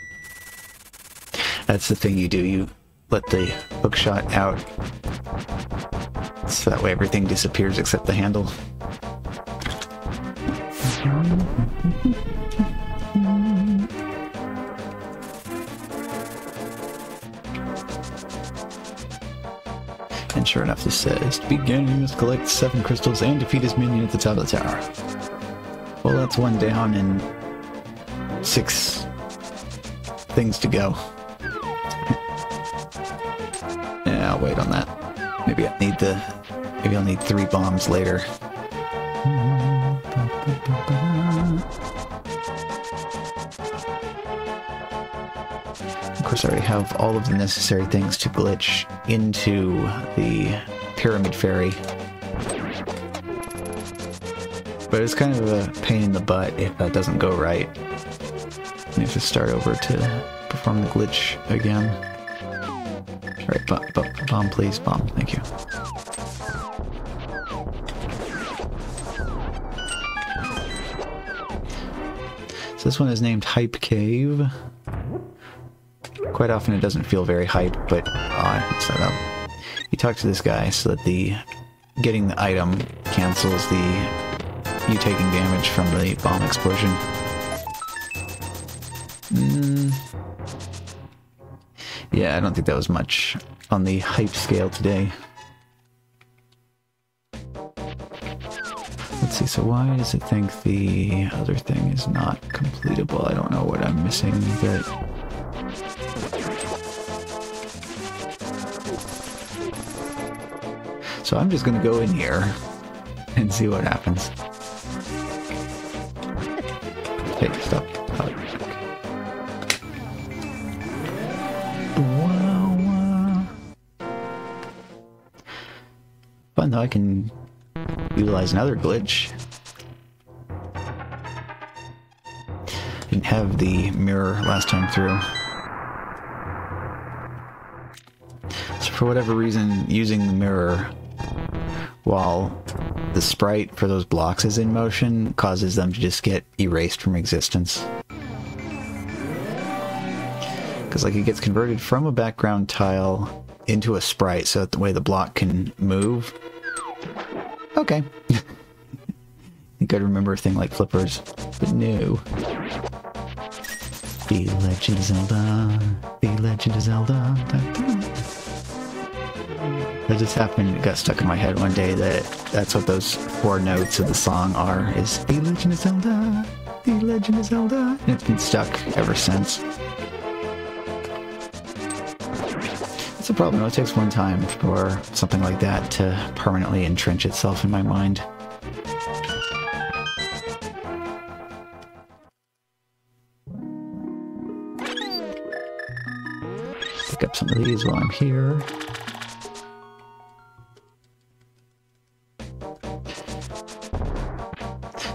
That's the thing you do, you let the hookshot out, so that way everything disappears except the handle. And sure enough, this says, to begin, you must collect 7 crystals and defeat his minion at the top of the tower. Well, that's 1 down and 6 things to go. Yeah, I'll wait on that. Maybe I'll need 3 bombs later. Of course, I already have all of the necessary things to glitch into the Pyramid Fairy. But it's kind of a pain in the butt if that doesn't go right. You have to start over to perform the glitch again. Alright, bomb please, bomb, thank you. So this one is named Hype Cave. Quite often it doesn't feel very hype, but I set up. You talk to this guy so that getting the item cancels you taking damage from the bomb explosion. Yeah, I don't think that was much on the hype scale today. Let's see, so why does it think the other thing is not completable? I don't know what I'm missing, but... So I'm just gonna go in here and see what happens. Hey, stop. Fun though, I can utilize another glitch. Didn't have the mirror last time through. So for whatever reason, using the mirror while the sprite for those blocks is in motion causes them to just get erased from existence. Because like it gets converted from a background tile into a sprite so that the way the block can move. Okay. I think I'd remember a thing like flippers, but no. The Legend of Zelda, The Legend of Zelda. That just happened, it got stuck in my head one day that's what those 4 notes of the song are, is The Legend of Zelda, The Legend of Zelda. And it's been stuck ever since. It's a problem, it takes one time for something like that to permanently entrench itself in my mind. Pick up some of these while I'm here.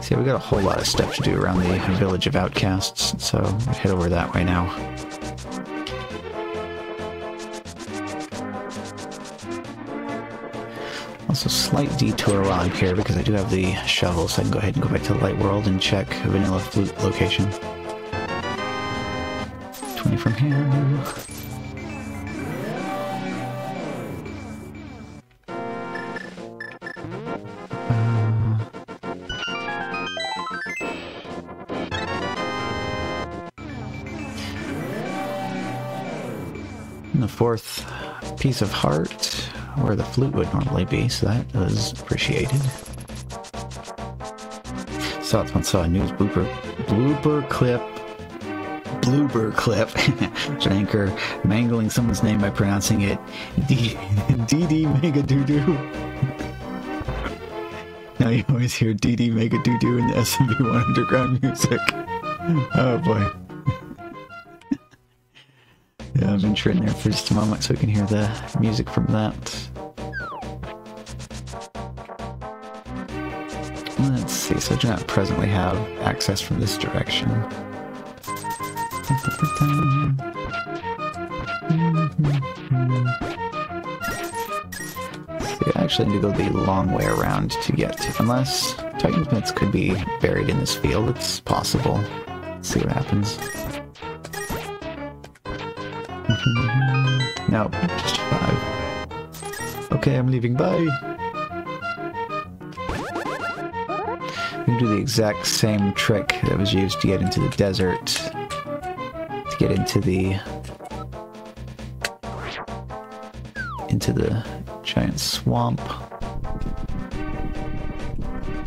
See, we got a whole lot of stuff to do around the village of outcasts, so we'll head over that way now. Also, slight detour while I'm here because I do have the shovel, so I can go ahead and go back to the light world and check vanilla flute location. 20 from here. And the fourth piece of heart, where the flute would normally be, so that was appreciated. Saw a news blooper clip, Anchor mangling someone's name by pronouncing it DD Mega Doo Doo. Now you always hear DD Mega Doo Doo in the SMB1 underground music. Oh boy. Yeah, I've been in there for just a moment so we can hear the music from that. Let's see, so I do not presently have access from this direction. See, I actually need to go the long way around to get to, unless Titan's Mitts could be buried in this field. It's possible. Let's see what happens. No, just 5. Okay, I'm leaving. Bye. We can do the exact same trick that was used to get into the desert, to get into the giant swamp.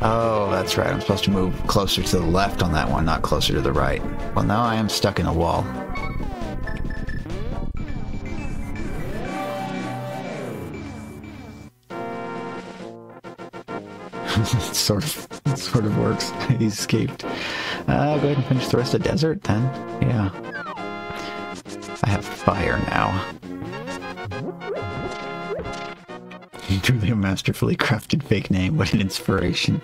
Oh, that's right. I'm supposed to move closer to the left on that one, not closer to the right. Well, now I am stuck in a wall. It sort of works. He escaped. Go ahead and finish the rest of the desert then. Yeah. I have fire now. Truly a masterfully crafted fake name. What an inspiration.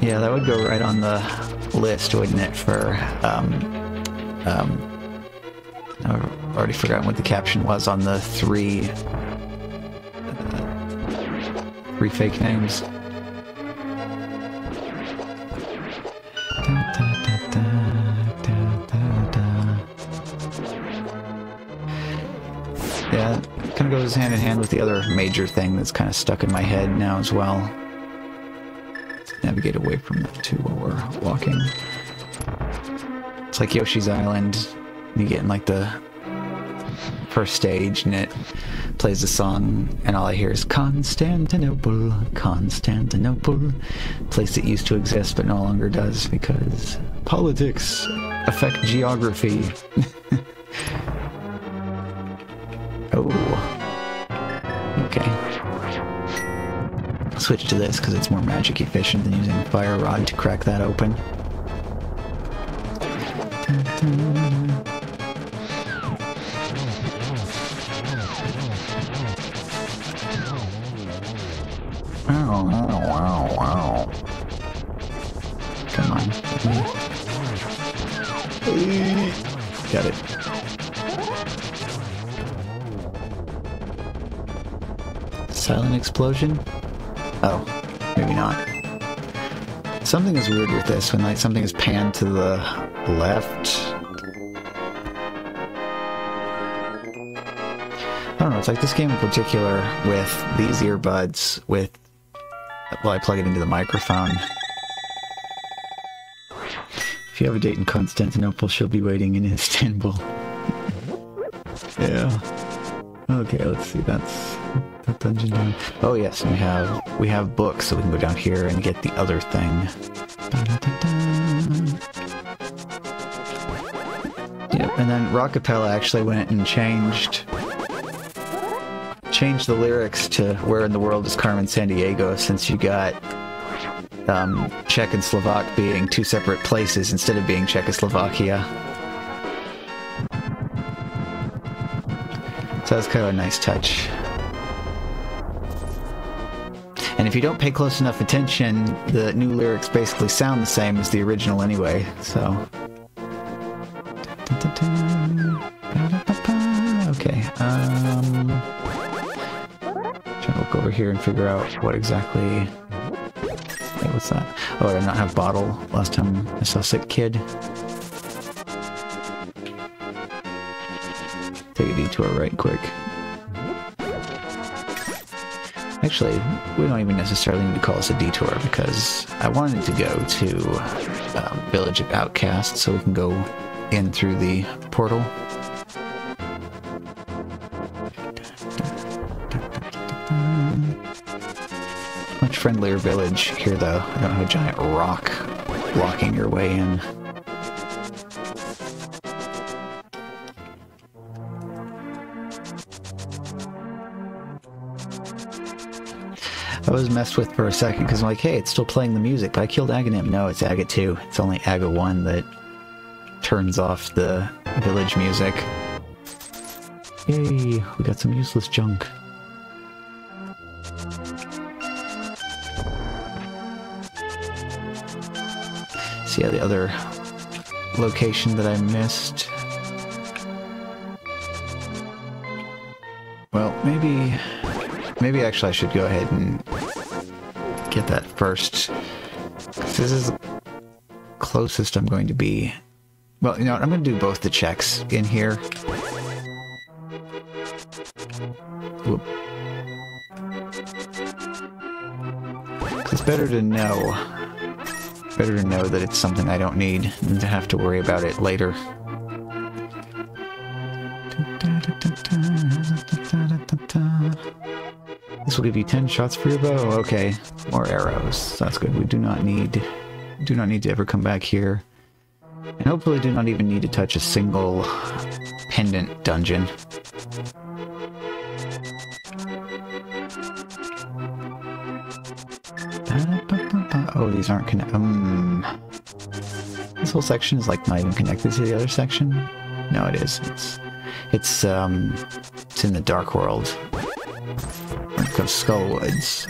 Yeah, that would go right on the list, wouldn't it, for, I've already forgotten what the caption was on the three fake names. Yeah, it kind of goes hand in hand with the other major thing that's kind of stuck in my head now as well. Let's navigate away from that too while we're walking. It's like Yoshi's Island. You get in like the first stage and it plays the song and all I hear is Constantinople, Constantinople, place that used to exist but no longer does because politics affect geography. Oh, okay. I'll switch to this because it's more magic efficient than using fire rod to crack that open. Wow. Come on. Got it. Silent explosion? Oh, maybe not. Something is weird with this when like something is panned to the left. I don't know, it's like this game in particular with these earbuds well, I plug it into the microphone. If you have a date in Constantinople, she'll be waiting in Istanbul. Yeah. Okay, let's see, that's that dungeon down. Oh yes, and we have books, so we can go down here and get the other thing. Yep, and then Rockapella actually went and changed the lyrics to Where in the World is Carmen Sandiego, since you got Czech and Slovak being two separate places instead of being Czechoslovakia. So that's kind of a nice touch. And if you don't pay close enough attention, the new lyrics basically sound the same as the original anyway, so... over here and figure out what exactly... Wait, what's that? Oh, did I not have bottle last time I saw Sick Kid? Take a detour right quick. Actually, we don't even necessarily need to call this a detour because I wanted to go to Village of Outcasts so we can go in through the portal. Much friendlier village here though. I don't have a giant rock blocking your way in. I was messed with for a second because I'm like, hey, it's still playing the music, but I killed Aghanim. No, it's Aga 2. It's only Aga 1 that turns off the village music. Yay, we got some useless junk. See, the other location that I missed. Well, maybe actually I should go ahead and get that first. 'Cause this is the closest I'm going to be. Well, you know what, I'm going to do both the checks in here. Whoop. It's better to know. Better to know that it's something I don't need than to have to worry about it later. This will give you 10 shots for your bow. Okay, more arrows. That's good. We do not need to ever come back here. And hopefully do not even need to touch a single pendant dungeon. Oh, these aren't this whole section is like not even connected to the other section. No, it is. It's in the Dark World. When it goes Skullwoods.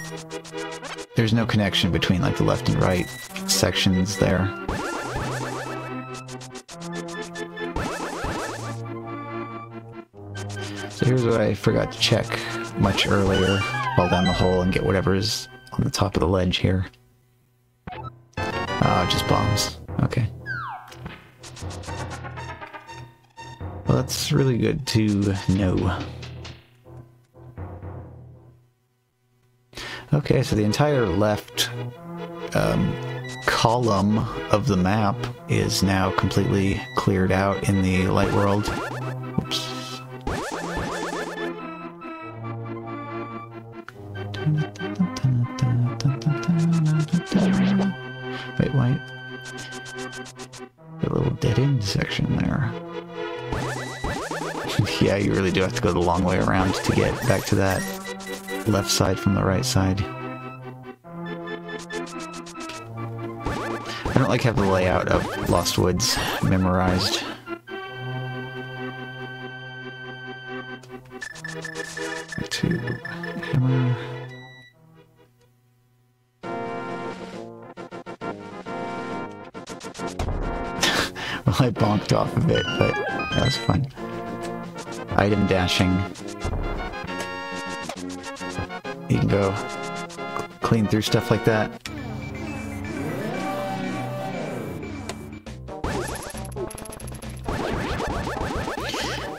There's no connection between like the left and right sections there. So here's what I forgot to check much earlier. Fall down the hole and get whatever's on the top of the ledge here. Just bombs. Okay. Well, that's really good to know. Okay, so the entire left column of the map is now completely cleared out in the light world. Oops. Wait, wait. A little dead-end section there. Yeah, you really do have to go the long way around to get back to that left side from the right side. I don't like having the layout of Lost Woods memorized. To hammer. Well, I bonked off a bit, but that was fun. Item dashing. You can go clean through stuff like that.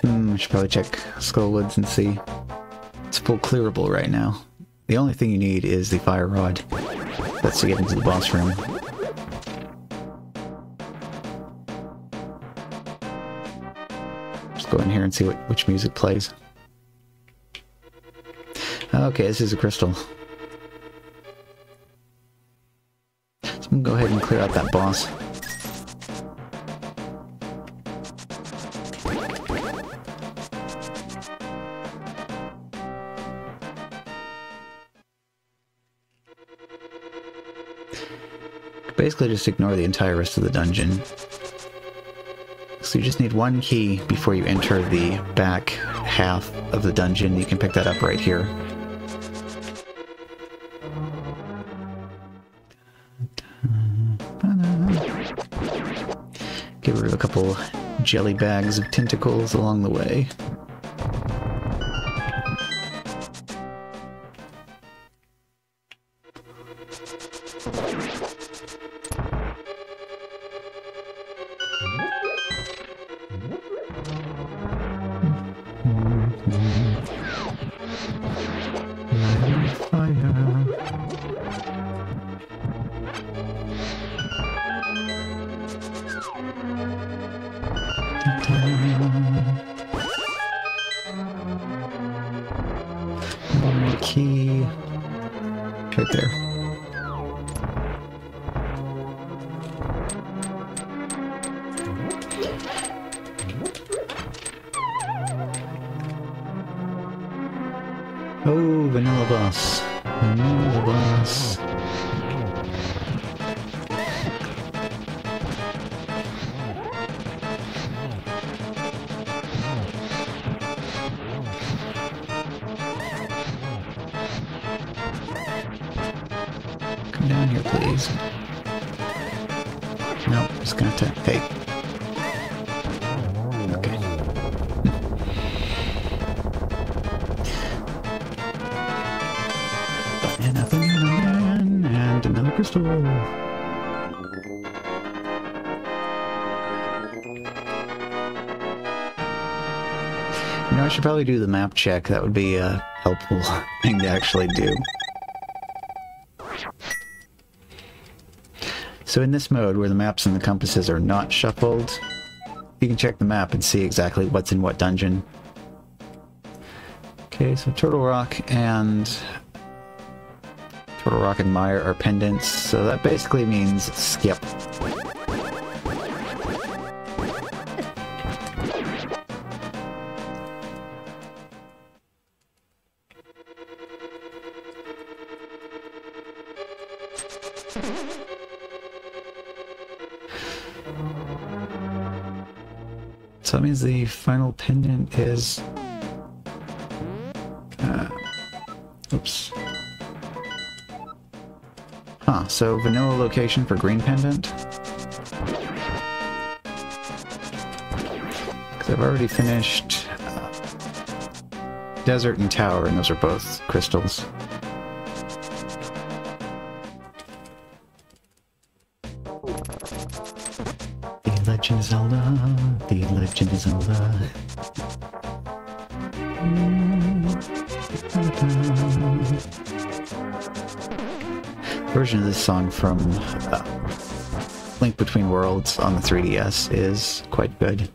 I should probably check Skullwoods and see. It's full clearable right now. The only thing you need is the fire rod. That's to get into the boss room. Just go in here and see which music plays. Okay, this is a crystal. So I'm gonna go ahead and clear out that boss. Basically just ignore the entire rest of the dungeon. So you just need one key before you enter the back half of the dungeon. You can pick that up right here. Get rid of a couple jelly bags of tentacles along the way. One more key. Right there. Oh, vanilla boss. Vanilla boss. Come down here, please. Nope, just gonna have to... Hey. Okay. Banana, and another crystal. You know, I should probably do the map check. That would be a helpful thing to actually do. So in this mode, where the maps and the compasses are not shuffled, you can check the map and see exactly what's in what dungeon. Okay, so Turtle Rock and Mire are pendants, so that basically means skip. So that means the final pendant is... oops. Huh, so vanilla location for green pendant? Because I've already finished Desert and Tower, and those are both crystals. The Legend of Zelda, The Legend of Zelda. Version of this song from Link Between Worlds on the 3DS is quite good.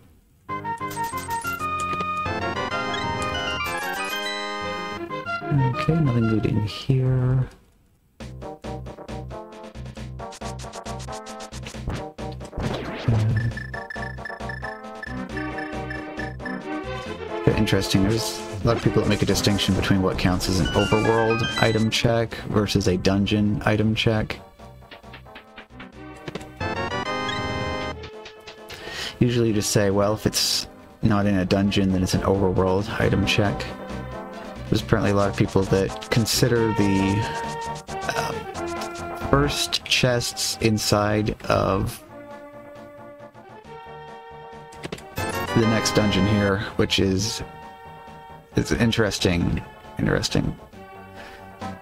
Okay, nothing good in here. Interesting. There's a lot of people that make a distinction between what counts as an overworld item check versus a dungeon item check. Usually you just say, well, if it's not in a dungeon, then it's an overworld item check. There's apparently a lot of people that consider the first chests inside of the next dungeon here, which is interesting.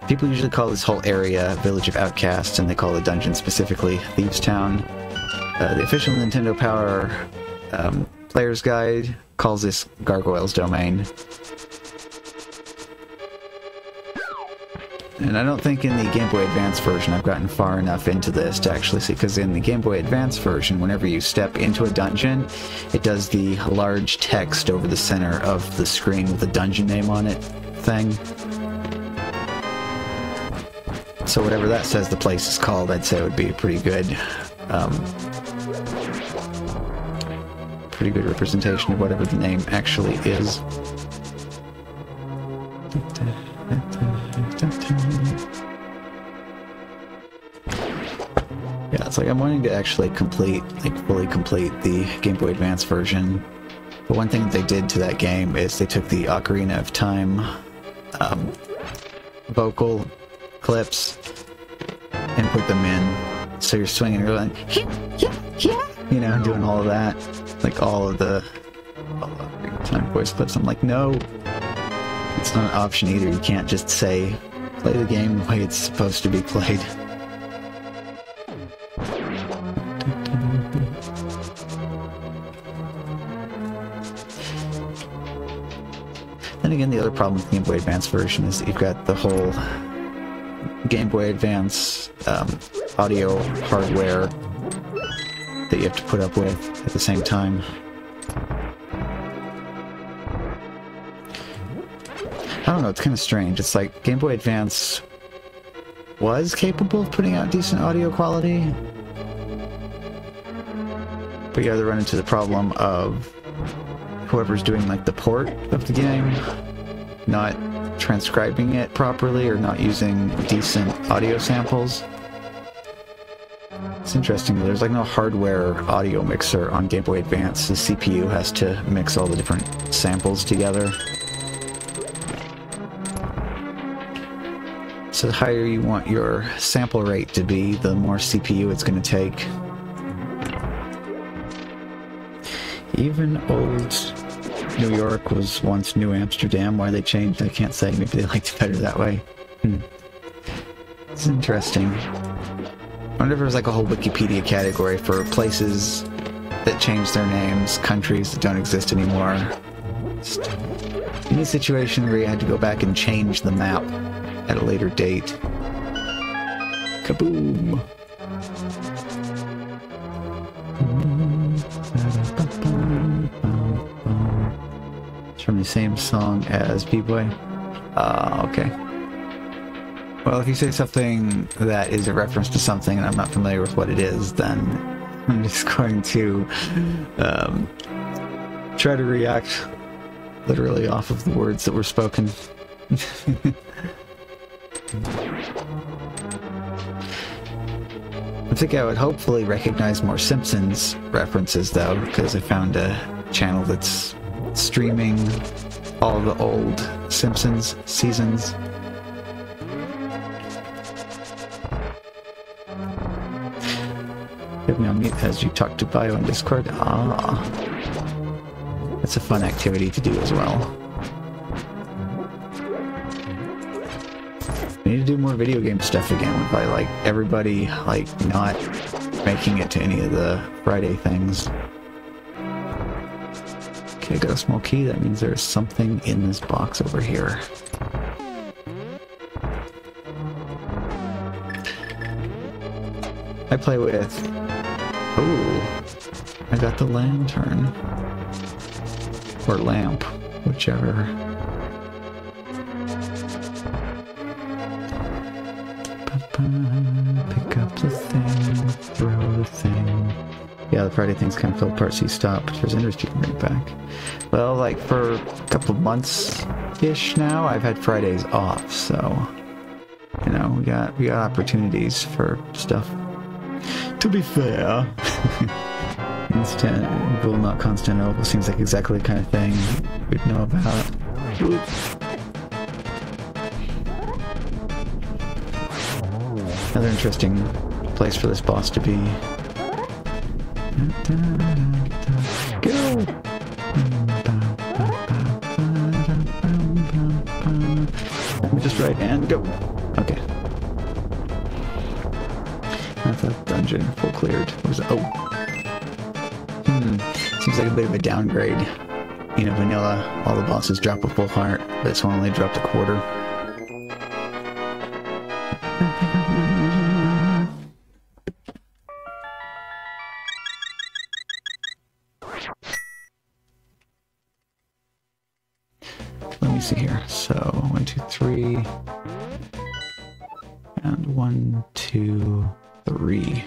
People usually call this whole area Village of Outcasts, and they call the dungeon specifically Thieves Town. The official Nintendo Power Player's Guide calls this Gargoyle's Domain. And I don't think in the Game Boy Advance version I've gotten far enough into this to actually see, because in the Game Boy Advance version, whenever you step into a dungeon, it does the large text over the center of the screen with the dungeon name on it thing. So whatever that says the place is called, I'd say would be a pretty good representation of whatever the name actually is. Yeah, it's like I'm wanting to actually fully complete the Game Boy Advance version. But one thing that they did to that game is they took the Ocarina of Time vocal clips and put them in. So you're swinging and you're like, you know, doing all of that. Like all of the Ocarina of Time voice clips. I'm like, no. It's not an option either. You can't just say, play the game the way it's supposed to be played. then again, the other problem with the Game Boy Advance version is that you've got the whole Game Boy Advance audio hardware that you have to put up with at the same time. I don't know, it's kind of strange. It's like Game Boy Advance was capable of putting out decent audio quality, but you either run into the problem of whoever's doing like the port of the game not transcribing it properly or not using decent audio samples. It's interesting, there's like no hardware audio mixer on Game Boy Advance. The CPU has to mix all the different samples together. So the higher you want your sample rate to be, the more CPU it's going to take. Even old New York was once New Amsterdam. Why they changed, I can't say. Maybe they liked it better that way. It's interesting. I wonder if there was like a whole Wikipedia category for places that changed their names, countries that don't exist anymore. Just any situation where you had to go back and change the map at a later date. Kaboom! It's from the same song as B-Boy. Okay. Well, if you say something that is a reference to something and I'm not familiar with what it is, then I'm just going to try to react literally off of the words that were spoken. I think I would hopefully recognize more Simpsons references, though, because I found a channel that's streaming all the old Simpsons seasons. Give me on mute as you talk to Bio on Discord. Ah, that's a fun activity to do as well. We need to do more video game stuff again by like everybody like not making it to any of the Friday things. Okay, I got a small key. That means there's something in this box over here. I play with... Ooh, I got the lantern. Or lamp, whichever. Pick up the thing, throw the thing. Yeah, the Friday thing's kind of fell apart, so you stop. If there's interest, you can bring it back. Well, like for a couple of months-ish now, I've had Fridays off, so... You know, we got opportunities for stuff. To be fair, Istanbul, not Constantinople, seems like exactly the kind of thing we'd know about. Oops. Another interesting place for this boss to be. Go! Let me just right and go. Okay. That's a dungeon full cleared. What was it? Oh. Seems like a bit of a downgrade. You know, vanilla, all the bosses drop a full heart. This one only dropped a quarter. Let me see here. So, 1, 2, 3. And 1, 2, 3.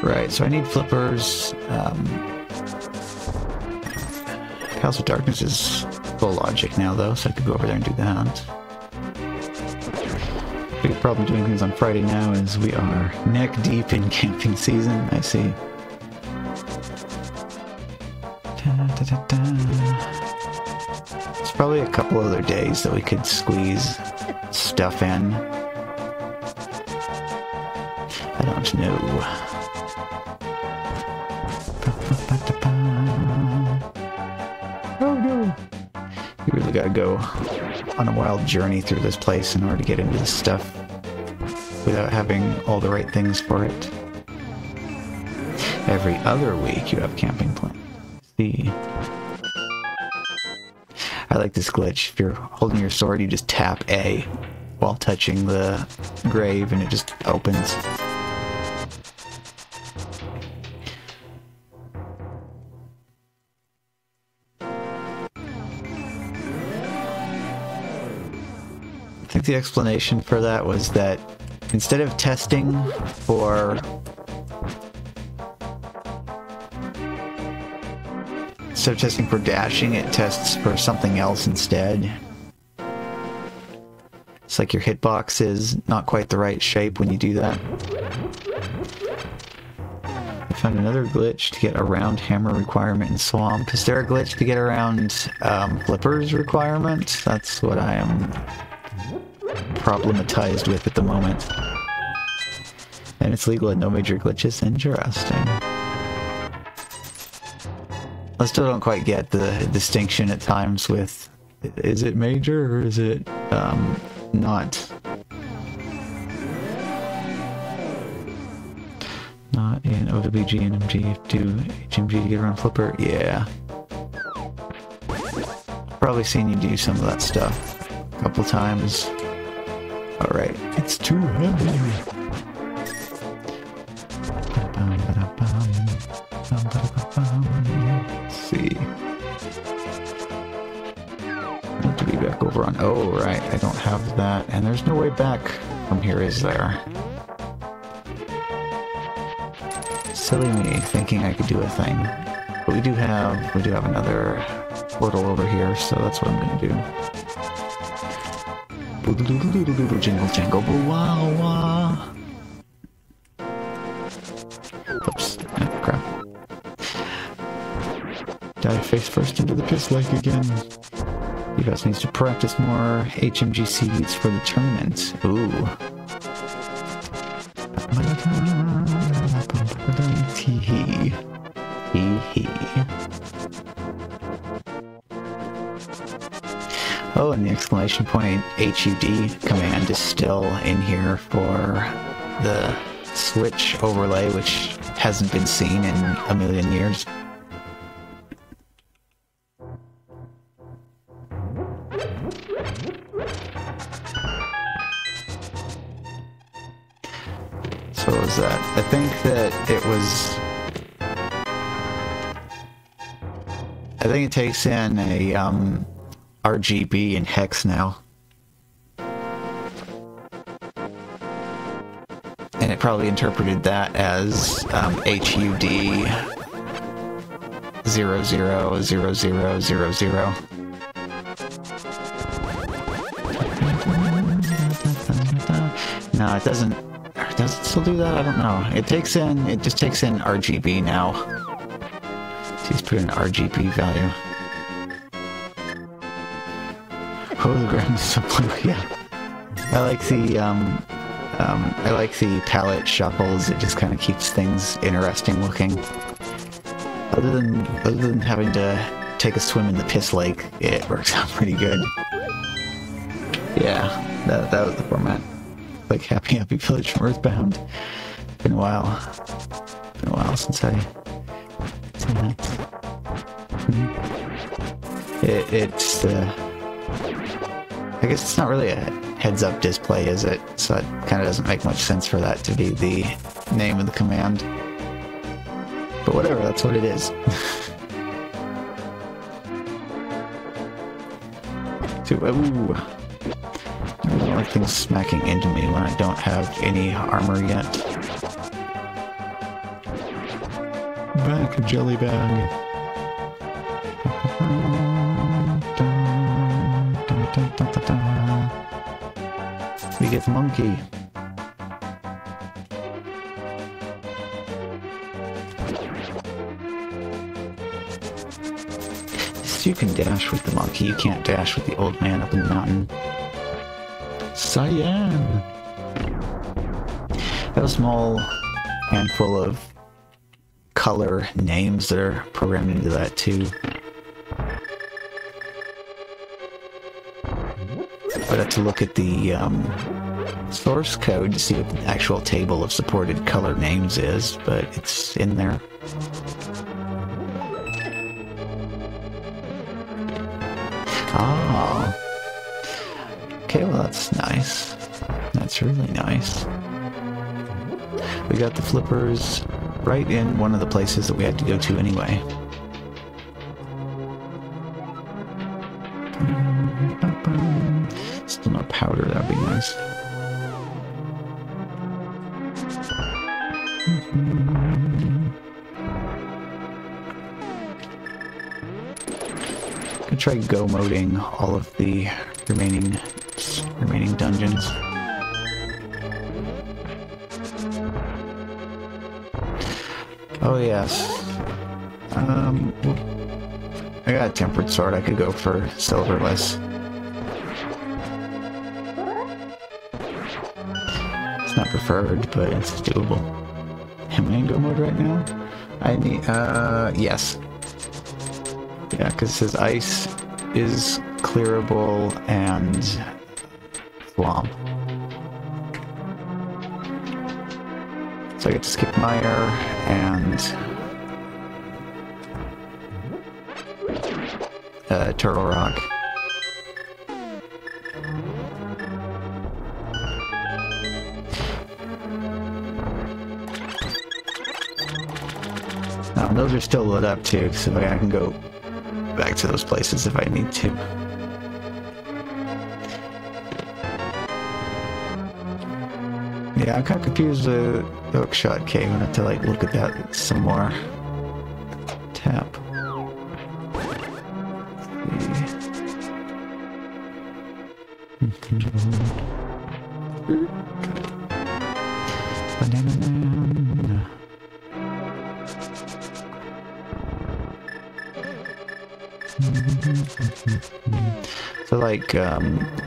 Right, so I need flippers. House of Darkness is full logic now, though, so I could go over there and do that. Big problem doing things on Friday now is we are neck deep in camping season. I see. There's probably a couple other days that we could squeeze stuff in. I don't know. Oh no! You really gotta go on a wild journey through this place in order to get into this stuff without having all the right things for it. Every other week you have camping plans. See. I like this glitch. If you're holding your sword, you just tap A while touching the grave and it just opens. I think the explanation for that was that instead of testing for dashing, it tests for something else instead. It's like your hitbox is not quite the right shape when you do that. I found another glitch to get around hammer requirement in Swamp. Is there a glitch to get around Flipper's requirement? That's what I am problematized with at the moment. And it's legal and no major glitches. Interesting. I still don't quite get the distinction at times with, is it major or is it not? Not in OWG and MG to HMG to get around Flipper? Yeah. Probably seen you do some of that stuff a couple times. Alright, it's too heavy. Let's see. Need to be back over on... Oh, right, I don't have that. And there's no way back from here, is there? Silly me, thinking I could do a thing. But we do have another portal over here, so that's what I'm gonna do. Jingle jangle wow wow. Oops, oh, crap. Dive face first into the piss lake again. You guys needs to practice more HMG seeds for the tournament. Ooh. Hee hee. Oh, and the exclamation point HUD command is still in here for the Switch overlay, which hasn't been seen in a million years. So what was that? I think that it was... I think it takes in a RGB and hex now. And it probably interpreted that as HUD 000000. No, it doesn't. Does it still do that? I don't know. It just takes in RGB now. So he's put an RGB value. Oh, the ground is so blue. Yeah, I like the palette shuffles. It just kind of keeps things interesting looking. Other than having to take a swim in the piss lake, it works out pretty good. Yeah, that was the format. Like Happy Village from Earthbound. Been a while. Been a while since I seen that. It's I guess it's not really a heads-up display, is it? So it kind of doesn't make much sense for that to be the name of the command. But whatever, that's what it is. Ooh. I don't like things smacking into me when I don't have any armor yet. Back a jelly bag. We get the monkey. You can dash with the monkey, you can't dash with the old man up in the mountain. Cyan! I have a small handful of color names that are programmed into that too. I'd have to look at the source code to see what the actual table of supported color names is, but it's in there. Oh. Okay, well that's nice. That's really nice. We got the flippers right in one of the places that we had to go to anyway. Still no powder, that'd be nice. Gonna try go-moding all of the remaining dungeons. Oh yes. I got a tempered sword. I could go for silverless. It's not preferred, but it's doable. Am I in go mode right now? I need, yes. Yeah, because it says ice is clearable and flom. So I get to skip Mire and Turtle Rock. Now those are still lit up too, so I can go back to those places if I need to. Yeah, I'm kind of confused with the Hookshot Cave. I'm gonna have to like look at that some more. Tap. So like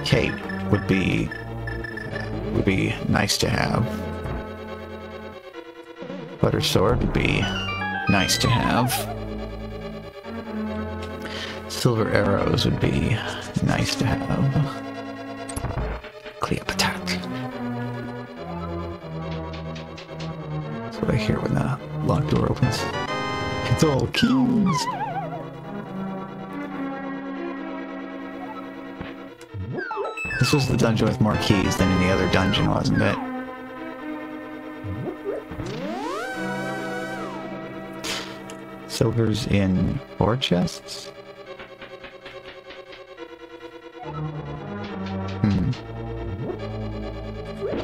cape would be nice to have. Butter sword would be nice to have. Silver arrows would be nice to have. Cleopatra. That's what I hear when the locked door opens. It's all keys. This was the dungeon with more keys than any other dungeon, wasn't it? Silver's in 4 chests?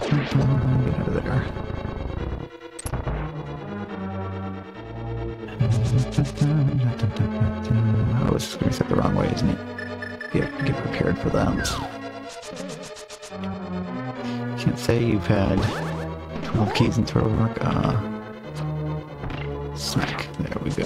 Get out of there. Oh, this is going to be set the wrong way, isn't it? Get prepared for that. Can't say you've had 12 keys in Turtle Rock. Smack. There we go.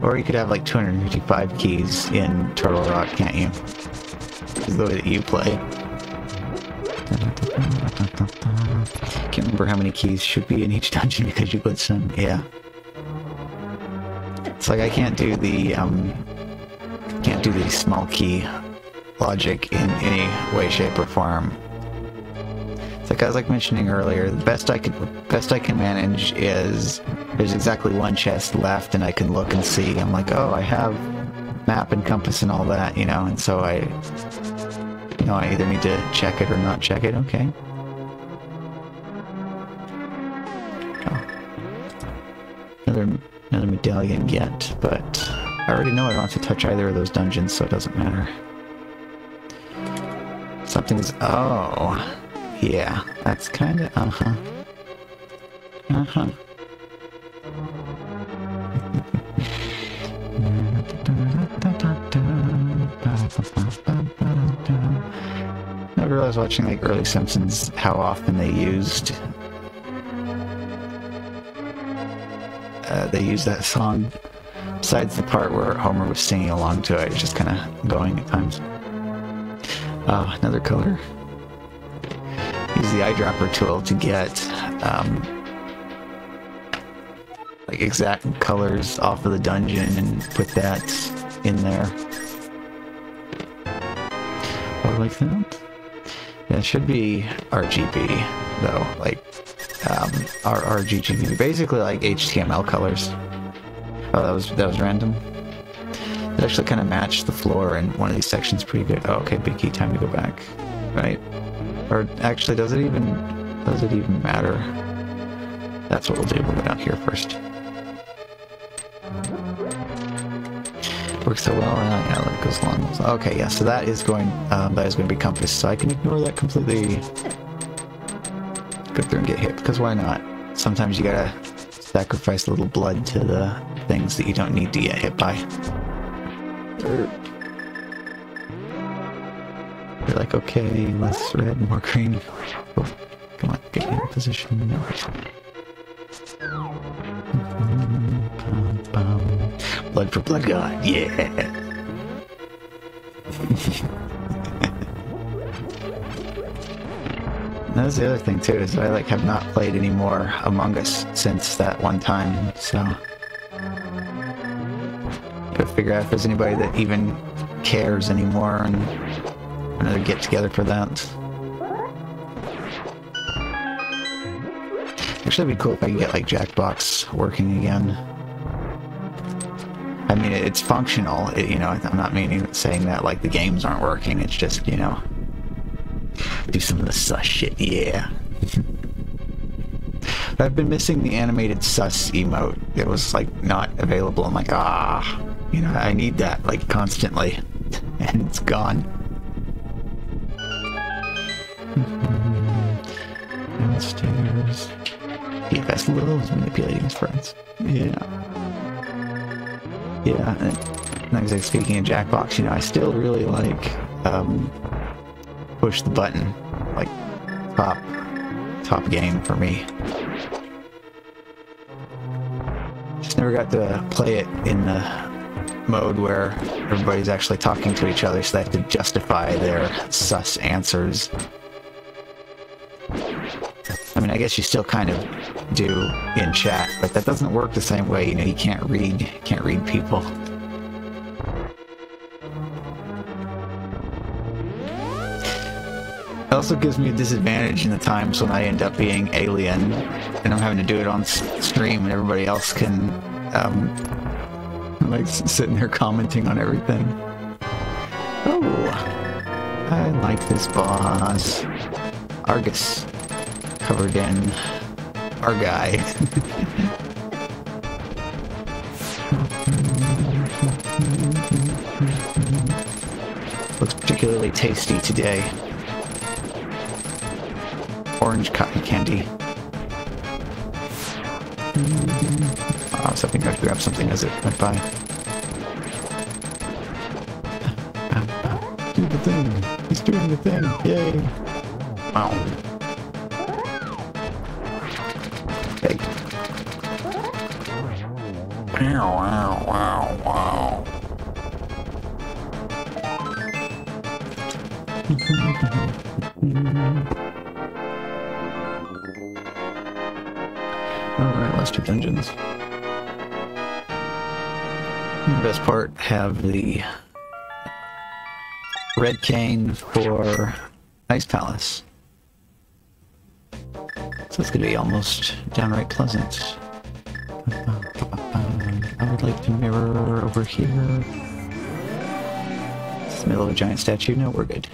Or you could have like 255 keys in Turtle Rock, can't you? Is the way that you play. Can't remember how many keys should be in each dungeon because you put some. Yeah. It's like I can't do the small key logic in any way, shape, or form. It's like I was like mentioning earlier, the best I can manage is there's exactly 1 chest left and I can look and see. I'm like, oh, I have map and compass and all that, you know, and so I either need to check it or not check it. Okay. Oh. Another medallion yet, but I already know I don't have to touch either of those dungeons, so it doesn't matter. Something's... oh. Yeah, that's kind of... uh-huh. Uh-huh. I realized watching like early Simpsons how often they used that song. Besides the part where Homer was singing along to it, it's just kind of going at times. Another color. Use the eyedropper tool to get like exact colors off of the dungeon and put that in there. Oh, like that? Yeah, it should be RGB though. Like RGB, basically like HTML colors. Oh, that was random. It actually kind of matched the floor in one of these sections pretty good. Oh, okay, big key, time to go back. Right? Or actually, does it even matter? That's what we'll do. We'll go down here first. Works so well. Yeah, it goes along. Okay, yeah. So that is going to be compass. So I can ignore that completely. Go through and get hit because why not? Sometimes you gotta sacrifice a little blood to the things that you don't need to get hit by. You're like, okay, less red, more green. Oh, come on, get in position. Blood for blood god, yeah! That was the other thing too, is I have not played any more Among Us since that one time, so... Gotta figure out if there's anybody that even cares anymore and another get together for that. Actually, it'd be cool if I could get Jackbox working again. I mean, it's functional, I'm not saying that the games aren't working, it's just, do some of the sus shit, yeah. I've been missing the animated sus emote. It was not available. I'm like, I need that constantly, and it's gone. Downstairs. PFS Little is manipulating his friends. Yeah. Yeah. And speaking of Jackbox, I still really push the button, top game for me. Just never got to play it in the mode where everybody's actually talking to each other, so they have to justify their sus answers. I mean, I guess you still kind of do in chat, but that doesn't work the same way. You can't read people. It also gives me a disadvantage in the times when I end up being alien and I'm having to do it on stream and everybody else can sitting there commenting on everything. Oh, I like this boss. Argus covered in our guy. Looks particularly tasty today. Orange cotton candy. I was hoping I could grab something as it went by. Do the thing! He's doing the thing! Yay! Wow. Okay. Wow, wow, wow, wow. Alright, last two dungeons. The best part, have the red cane for Ice Palace. So it's going to be almost downright pleasant. I would like to mirror over here. It's the middle of a giant statue. No, we're good.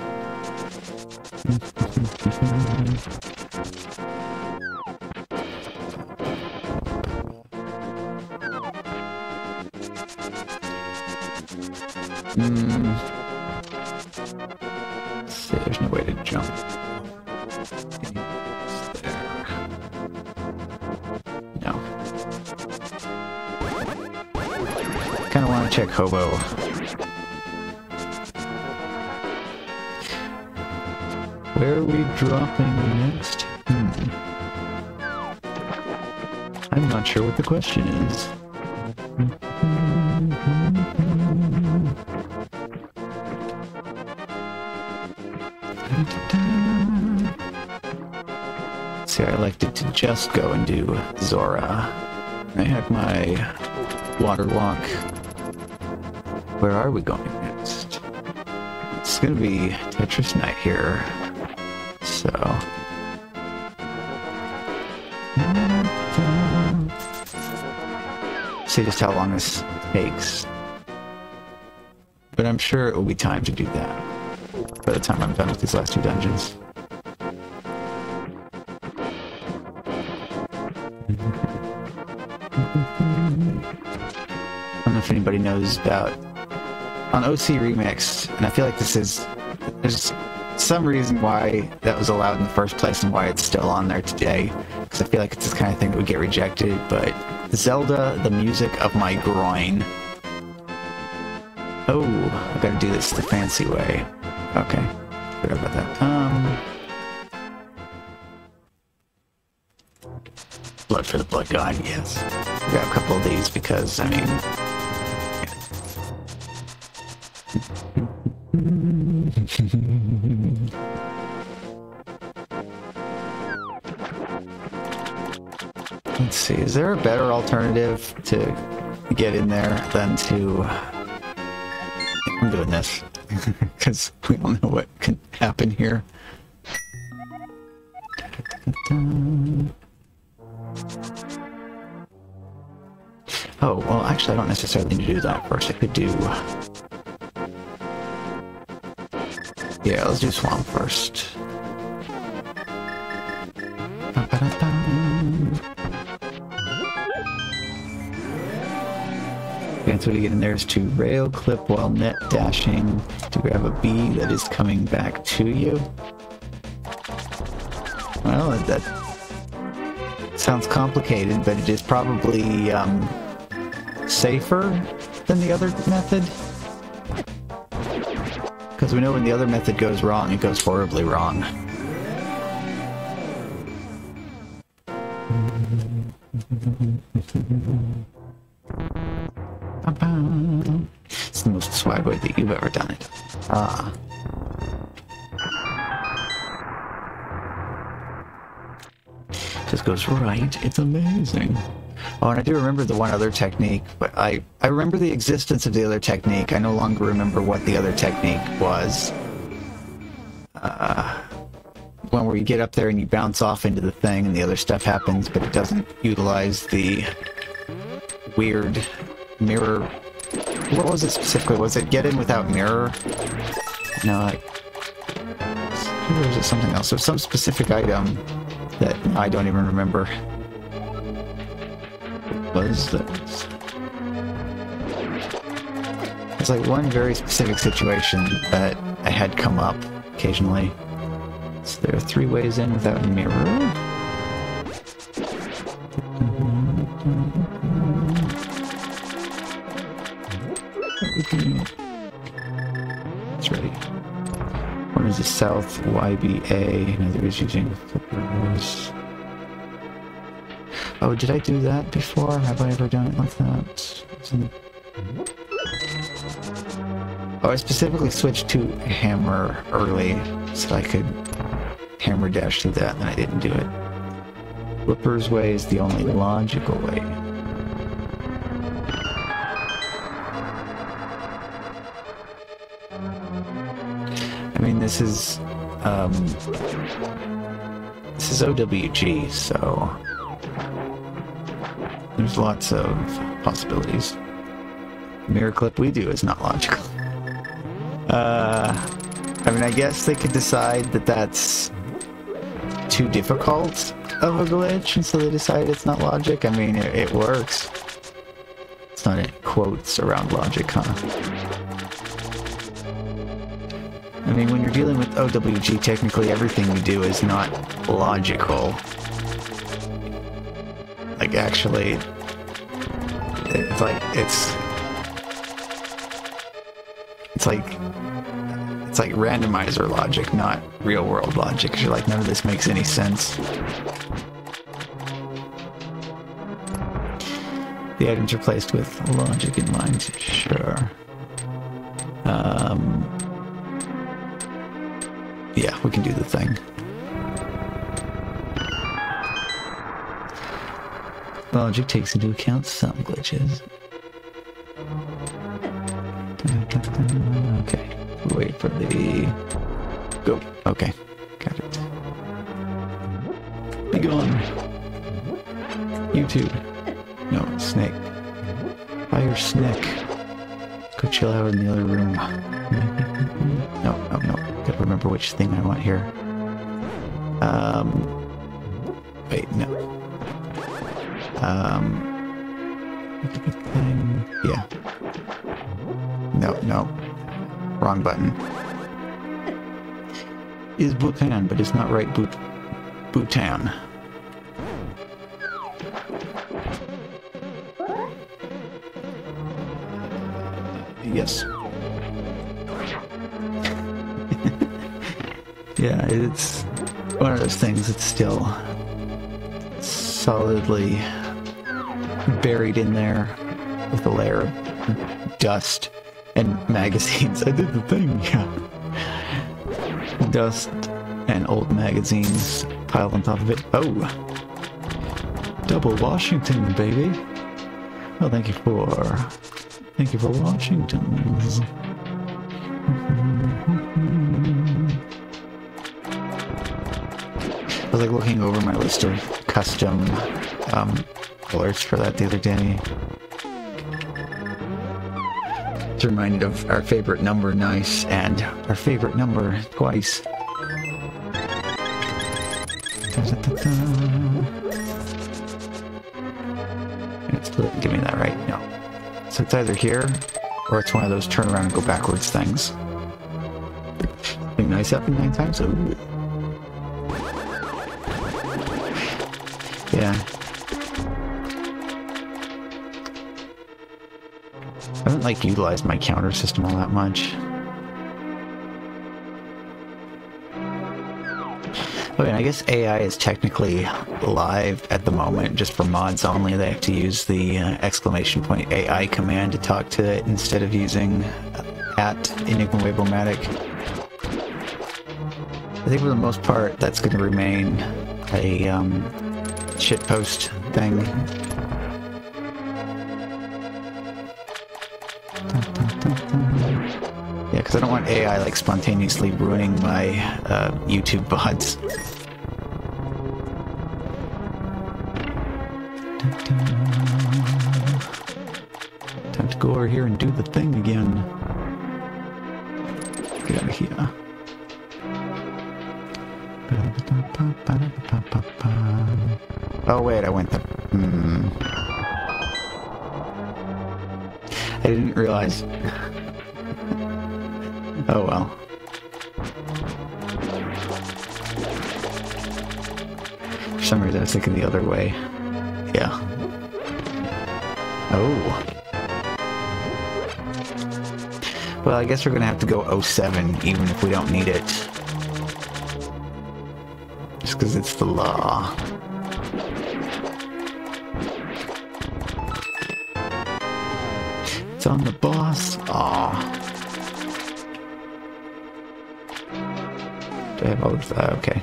Let's see, there's no way to jump. It's there. No. Kind of want to check Hobo. Where are we dropping next? I'm not sure what the question is. See, I elected to just go and do Zora. I had my water walk. Where are we going next? It's gonna be Tetris night here. So see just how long this takes. But I'm sure it will be time to do that by the time I'm done with these last two dungeons. I don't know if anybody knows about on OC Remix, and I feel like there's some reason why that was allowed in the first place and why it's still on there today, because I feel like it's this kind of thing that would get rejected, but Zelda, the music of my groin. Oh, I gotta do this the fancy way. Okay, forgot about that. Blood for the Blood God, yes. Grab a couple of these because, I mean... Let's see, is there a better alternative to get in there than to... I'm doing this, because we all know what can happen here. Oh, well, actually, I don't necessarily need to do that first. I could do... Yeah, let's do Swamp first. And so to get in there is to rail clip while net dashing to grab a bee that is coming back to you. Well, that sounds complicated, but it is probably safer than the other method. Because we know when the other method goes wrong, it goes horribly wrong. It's the most swag way that you've ever done it. Ah. Just goes right. It's amazing. Oh, and I do remember the one other technique, but I remember the existence of the other technique. I no longer remember what the other technique was. One where you get up there and you bounce off into the thing and the other stuff happens, but it doesn't utilize the weird mirror. What was it specifically? Was it get in without mirror? No, or was it something else? There's some specific item that I don't even remember. What was that? It's like one very specific situation that I had come up occasionally. So there are 3 ways in without a mirror. It's ready. One is the south YBA, another is using flippers. Oh, did I do that before? Have I ever done it like that? Oh, I specifically switched to hammer early so I could hammer dash through that, and then I didn't do it. Flipper's way is the only logical way. I mean, this is OWG, so there's lots of possibilities. Mirror clip we do is not logical. I mean, I guess they could decide that that's too difficult of a glitch, and so they decide it's not logic. I mean, it works. It's not in quotes around logic, huh? I mean, when you're dealing with OWG, technically everything you do is not logical. Like, actually, it's like randomizer logic, not real-world logic, because you're like, none of this makes any sense. The items are placed with logic in mind, sure. Yeah, we can do the thing. Logic takes into account some glitches. Okay, wait for the... Go. Okay, got it. Be gone. YouTube. No, snake. your snack. Go chill out in the other room. No. Gotta remember which thing I want here. Wait, no. Thing. Yeah. No. Wrong button. Is Bhutan, but it's not right Bhutan. Yes. Yeah, it's one of those things that's still solidly buried in there with a layer of dust and magazines. I did the thing, yeah. Dust and old magazines piled on top of it. Oh! Double Washington, baby! Well, thank you for Washingtons. I was like looking over my list of custom colors for that the other day. I was reminded of our favorite number, nice, and our favorite number, twice. It's give me that right? No. So it's either here, or it's one of those turn around and go backwards things. Think nice happened 9 times? Ooh. Yeah. I haven't like utilized my counter system all that much. Okay, I guess AI is technically live at the moment, just for mods only. They have to use the exclamation point AI command to talk to it instead of using @Enigma Wave-O-Matic. I think for the most part, that's going to remain a shitpost thing. Yeah, because I don't want AI like spontaneously ruining my YouTube VODs. Time to go over here and do the thing again. Get out of here. Oh wait, I went there. I didn't realize. Oh well. For some reason I was thinking the other way. Yeah. Oh. Well, I guess we're gonna have to go 07 even if we don't need it. Just because it's the law. It's on the boss. Aw. Do I have all of that? Okay.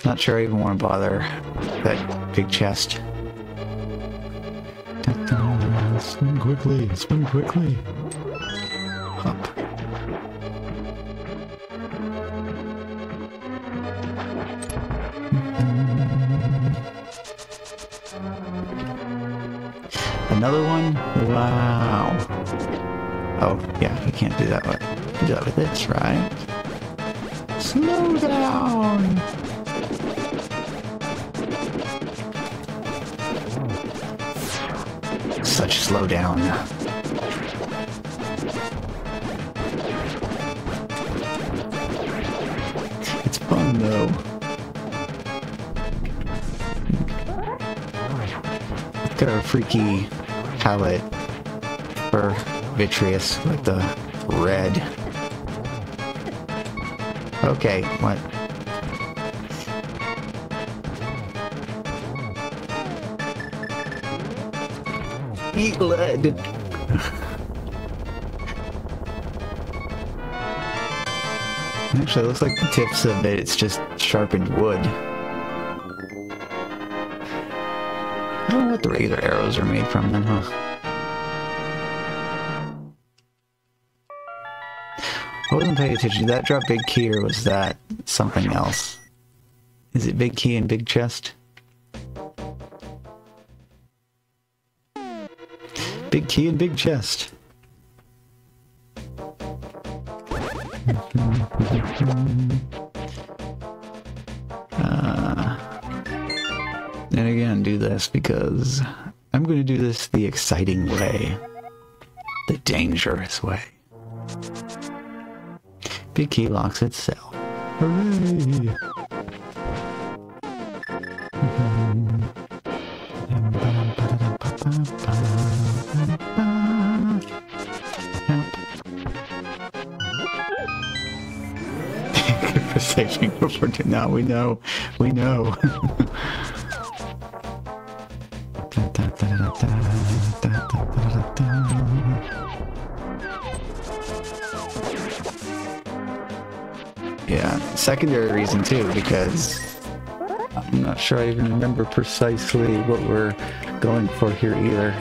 Not sure I even want to bother that big chest. Swim quickly, swim quickly. Hop. Another one? Wow. Oh, yeah, you can't do that with, this, right? Slow down! Such slow down. It's fun, though. Look at our freaky palette for vitreous, like the red. Okay, what? Eat lead. Actually, it looks like the tips of it, it's just sharpened wood. I don't know what the regular arrows are made from then, huh? I wasn't paying attention. Did that drop big key or was that something else? Is it big key and big chest? Big key and big chest. And again, do this because I'm going to do this the exciting way. The dangerous way. Big key locks itself. Hooray! Saving before now, we know. Yeah, secondary reason too, because I'm not sure I even remember precisely what we're going for here either.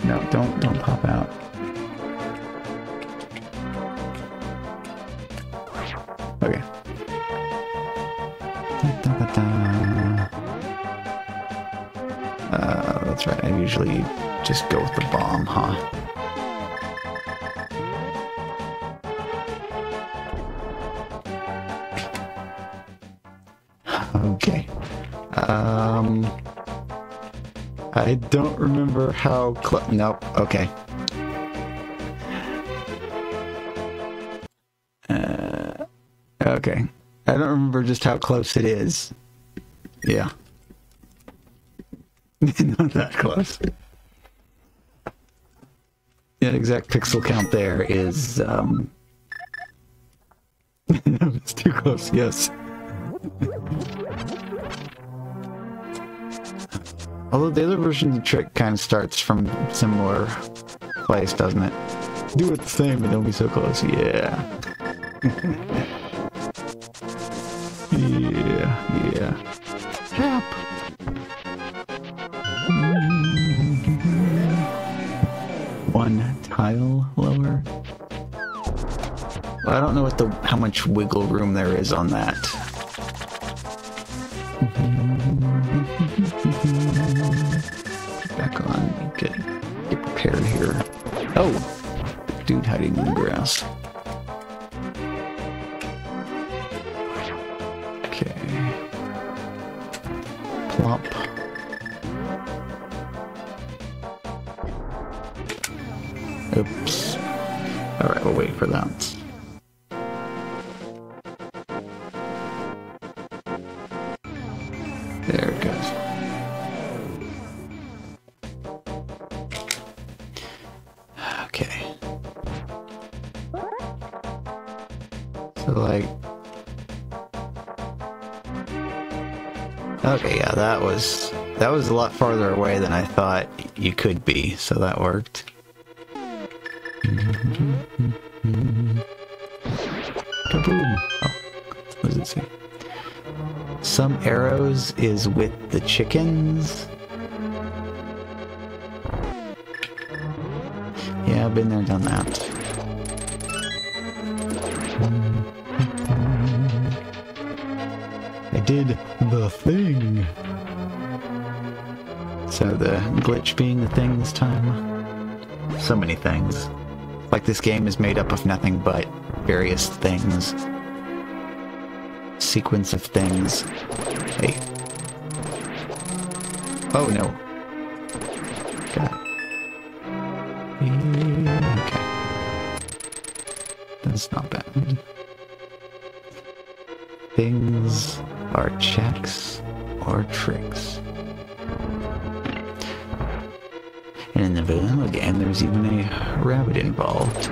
No, don't pop out. Okay. That's right, I usually just go with the bomb, huh? Okay. I don't remember how nope, okay. Okay. I don't remember just how close it is. Yeah. Not that close. Yeah, exact pixel count there is, it's too close, yes. Although the other version of the trick kind of starts from a similar place, doesn't it? Do it the same, but don't be so close. Yeah. Yeah. Help! One tile lower. Well, I don't know what how much wiggle room there is on that. Back on. Get prepared here. Oh! Dude hiding in the grass. Okay. Plop. Oops. Alright, we'll wait for that. There it goes. Okay. So like... Okay, yeah, that was a lot farther away than I thought you could be, so that worked. Kaboom! Oh, what does it say? Some arrows is with the chickens. Yeah, I've been there, done that. I did the thing. So the glitch being the thing this time. So many things. Like this game is made up of nothing but various things. Sequence of things. Hey. Oh no. Got it. Okay. That's not bad. Things are checks or tricks. And in the vanilla game, there's even a rabbit involved.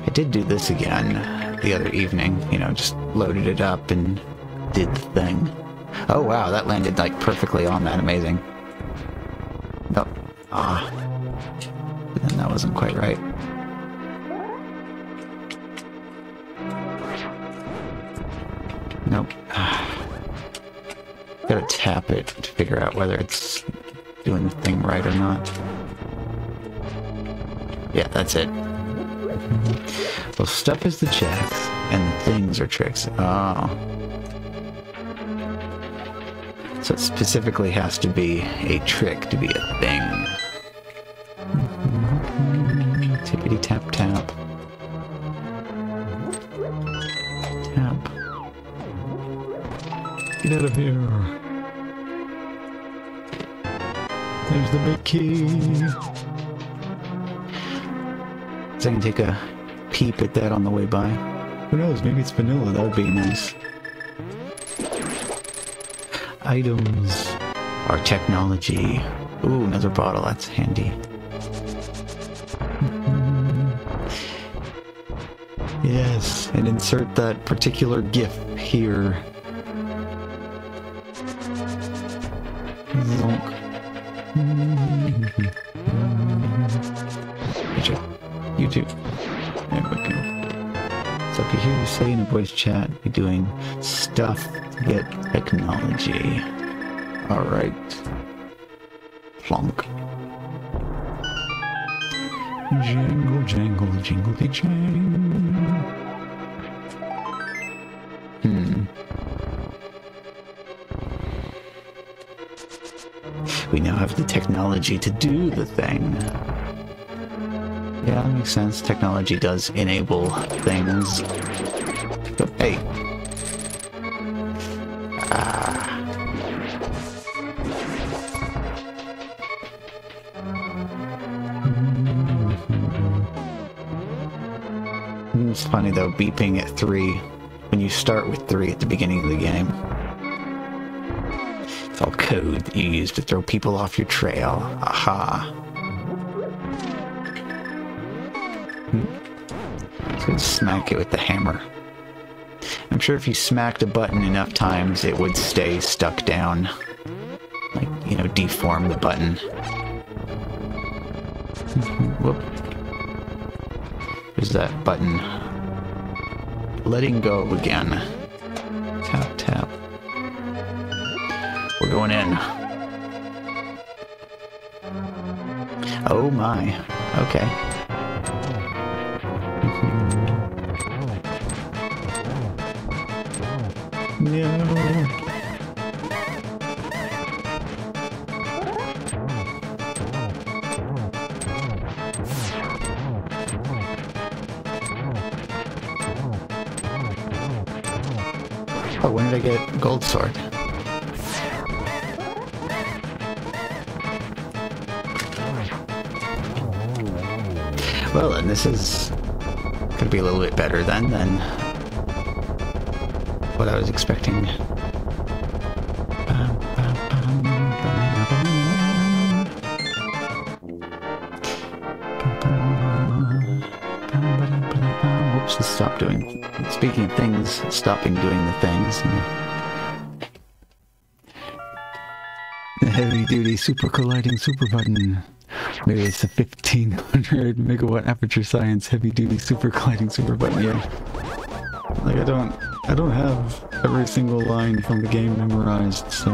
I did do this again the other evening, you know, just loaded it up and did the thing. Oh wow, that landed like perfectly on that, amazing. Nope. Ah. But then that wasn't quite right. Nope. Gotta tap it to figure out whether it's doing the thing right or not. Yeah, that's it. Well, stuff is the checks. And the things are tricks. Oh. So it specifically has to be a trick to be a thing. Tippity tap tap. Tap. Get out of here. There's the big key. So I can take a peep at that on the way by. Who knows, maybe it's vanilla, that would be nice. Items. Our technology. Ooh, another bottle, that's handy. Yes, and insert that particular GIF here. Zonk. YouTube. There we go. So I could hear you say in a voice chat, be doing stuff to get technology. Alright. Plonk. Jingle, jangle, jingle-de-jang. We now have the technology to do the thing. Yeah, that makes sense. Technology does enable things. But, hey. It's funny though, beeping at 3 when you start with 3 at the beginning of the game. It's all code that you use to throw people off your trail. Aha. So smack it with the hammer. I'm sure if you smacked a button enough times, it would stay stuck down. Like, you know, deform the button. Whoop. There's that button. Letting go again. Tap, tap. We're going in. Oh my. Okay. No. Oh, when did I get gold sword? Well, then this is gonna be a little bit better then than what I was expecting. Whoops, just stop doing. Speaking of things, stopping doing the things. The heavy duty super colliding super button. Maybe it's the 1500 megawatt aperture science heavy duty super colliding super button. Yeah. Like I don't have every single line from the game memorized, so.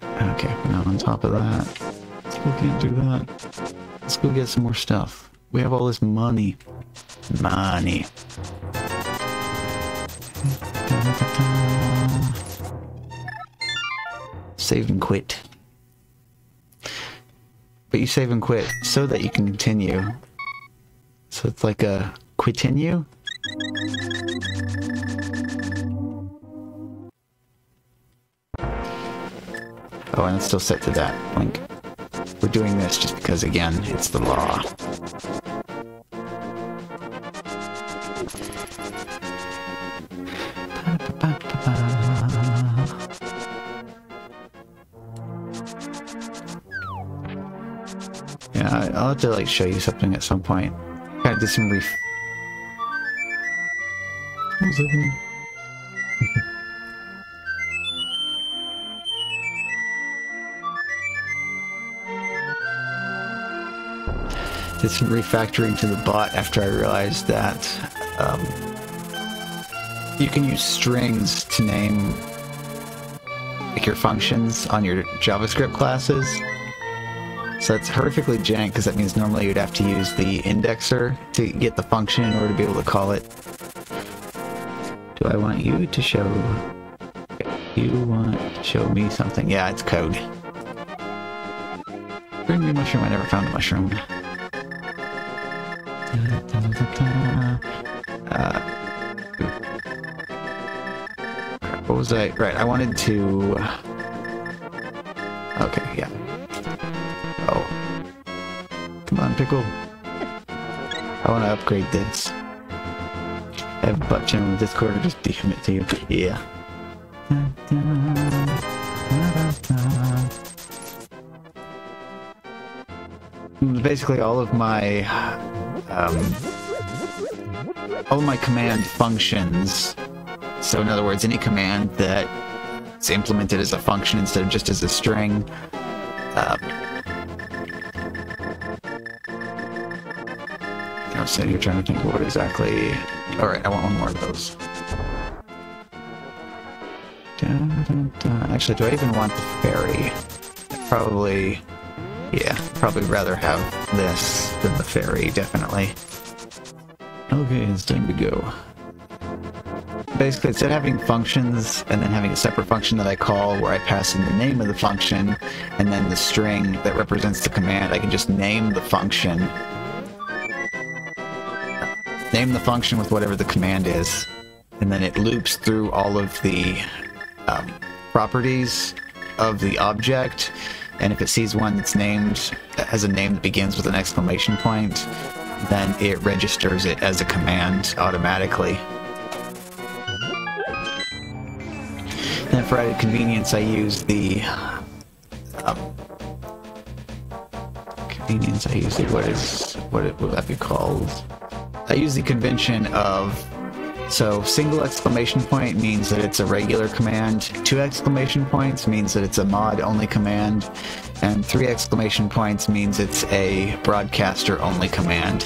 Okay, now on top of that, still can't do that. Let's go get some more stuff. We have all this money. Money. Save and quit. But you save and quit so that you can continue. So it's like a quittinue? Oh, and it's still set to that link. We're doing this just because, again, it's the law. Yeah, I'll have to like show you something at some point. Kind of did some did some refactoring to the bot after I realized that you can use strings to name like your functions on your JavaScript classes. So that's horrifically jank, because that means normally you'd have to use the indexer to get the function in order to be able to call it. Do I want you to show... You want to show me something? Yeah, it's code. Bring me a mushroom. I never found a mushroom. What was I... Right, I wanted to... Okay, yeah. Oh. Come on, Pickle. I want to upgrade this. Have a butt channel in Discord or just DM it to you. Yeah. Basically all of my command functions. So in other words, any command that is implemented as a function instead of just as a string. I was sitting here trying to think of what exactly... Alright, I want one more of those. Actually, do I even want the fairy? Probably... Yeah, probably rather have this than the fairy, definitely. Okay, it's time to go. Basically, instead of having functions and then having a separate function that I call where I pass in the name of the function and then the string that represents the command, I can just name the function. Name the function with whatever the command is, and then it loops through all of the properties of the object, and if it sees one that's named, that has a name that begins with an exclamation point, then it registers it as a command automatically. Then for added convenience, I use the what would that be called? I use the convention of, so single exclamation point means that it's a regular command, 2 exclamation points means that it's a mod-only command, and 3 exclamation points means it's a broadcaster-only command.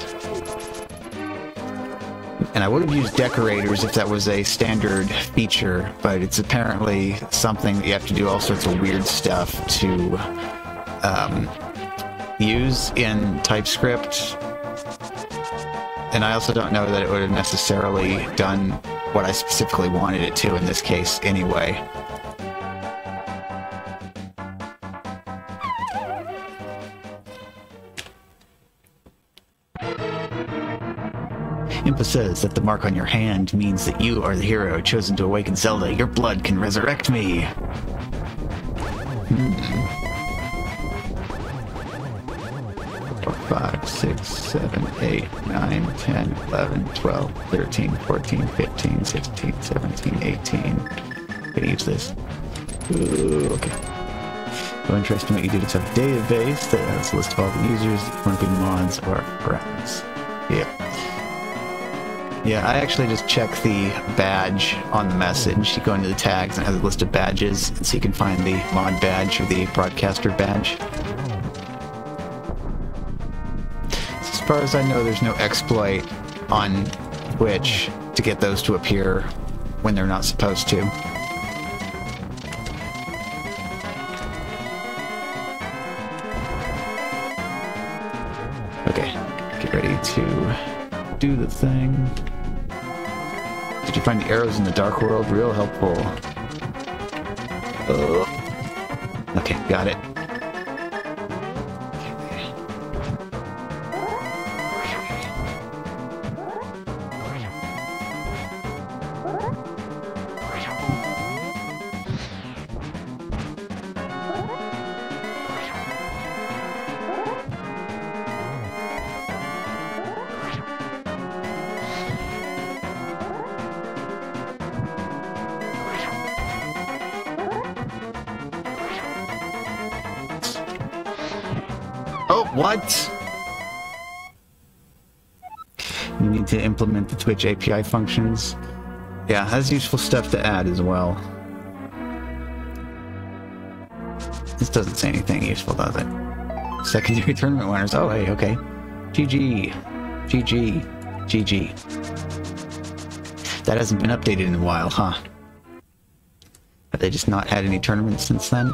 And I would have used decorators if that was a standard feature, but it's apparently something that you have to do all sorts of weird stuff to use in TypeScript. And I also don't know that it would have necessarily done what I specifically wanted it to in this case anyway. Impa says that the mark on your hand means that you are the hero chosen to awaken Zelda. Your blood can resurrect me. 5, 6, 7, 8, 9, 10, 11, 12, 13, 14, 15, 16, 17, 18. Gonna use this. Ooh, okay. So interesting what you did. It's a database that has a list of all the users that want to be mods or friends. Yep. Yeah, I actually just check the badge on the message. You go into the tags and it has a list of badges, so you can find the mod badge or the broadcaster badge. As far as I know, there's no exploit on Twitch to get those to appear when they're not supposed to. Okay, get ready to do the thing. Did you find the arrows in the Dark World? Real helpful. Oh. Okay, got it. Oh, what? You need to implement the Twitch API functions. Yeah, has useful stuff to add as well. This doesn't say anything useful, does it? Secondary tournament winners. Oh, hey, okay. GG. GG. GG. That hasn't been updated in a while, huh? Have they just not had any tournaments since then?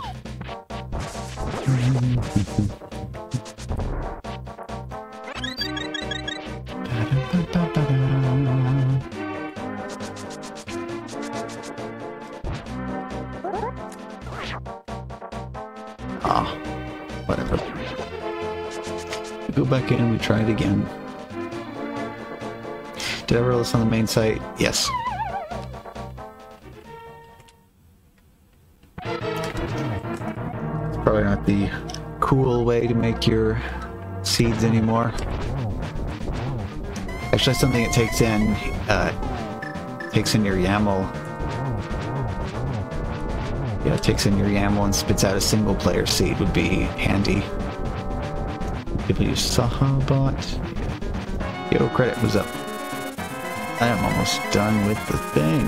go back in, we try it again. Did I roll this on the main site? Yes. It's probably not the cool way to make your seeds anymore. Actually, something it takes in your YAML. Yeah, it takes in your YAML and spits out a single player seed would be handy. People use Sahabot. Yo, credit was up. I am almost done with the thing.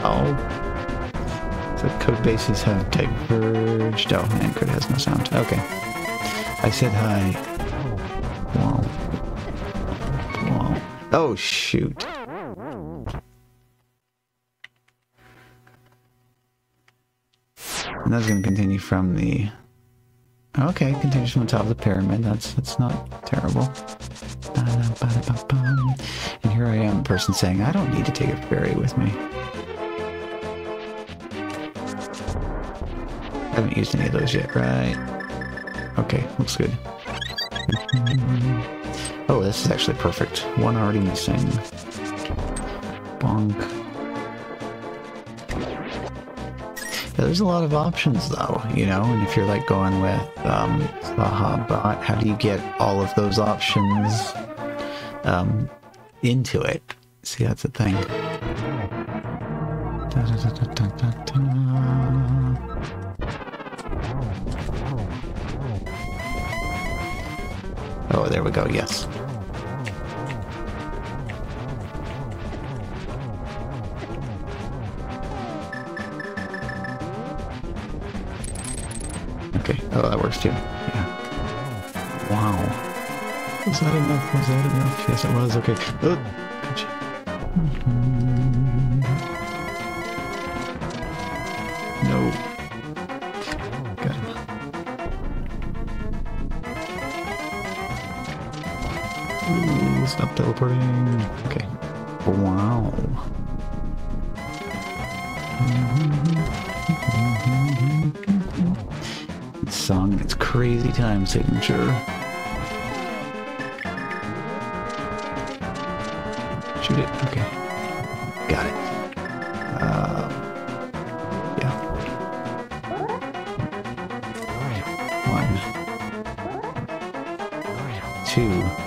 Oh. So code bases have diverged. Oh, and code has no sound. Okay. I said hi. Wow. Wow. Oh, shoot. And that's going to continue from the... Okay, continues from the top of the pyramid. That's not terrible. And here I am, a person saying, I don't need to take a ferry with me. I haven't used any of those yet, right? Okay, looks good. Oh, this is actually perfect. One already missing. Bonk. Yeah, there's a lot of options though, you know, and if you're like going with Sahabot, how do you get all of those options into it? See, that's the thing. Oh, there we go, yes. Okay, oh, that works too. Yeah. Wow. Was that enough? Was that enough? Yes, it was. Okay. Oh, gotcha. No. Got him. Ooh, stop teleporting. Okay. Wow. Song its crazy time signature. Shoot it. Okay. Got it. Yeah. 1, 2.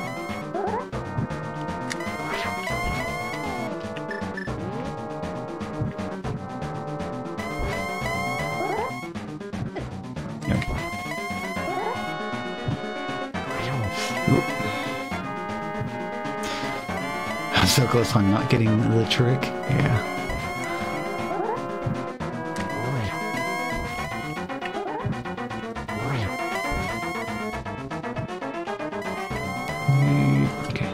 So close on not getting the trick. Yeah. Okay.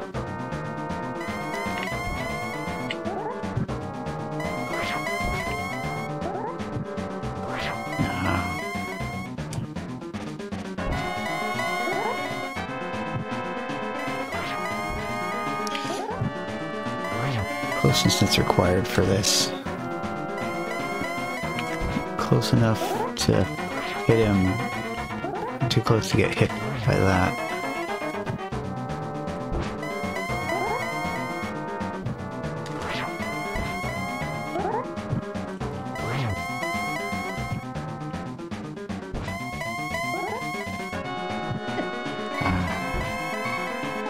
Closeness that's required for this. Close enough to hit him. Too close to get hit by that.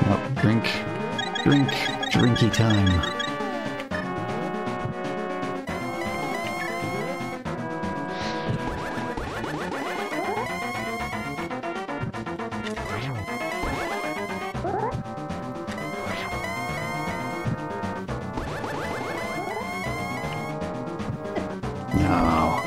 Nope, drinky time. No.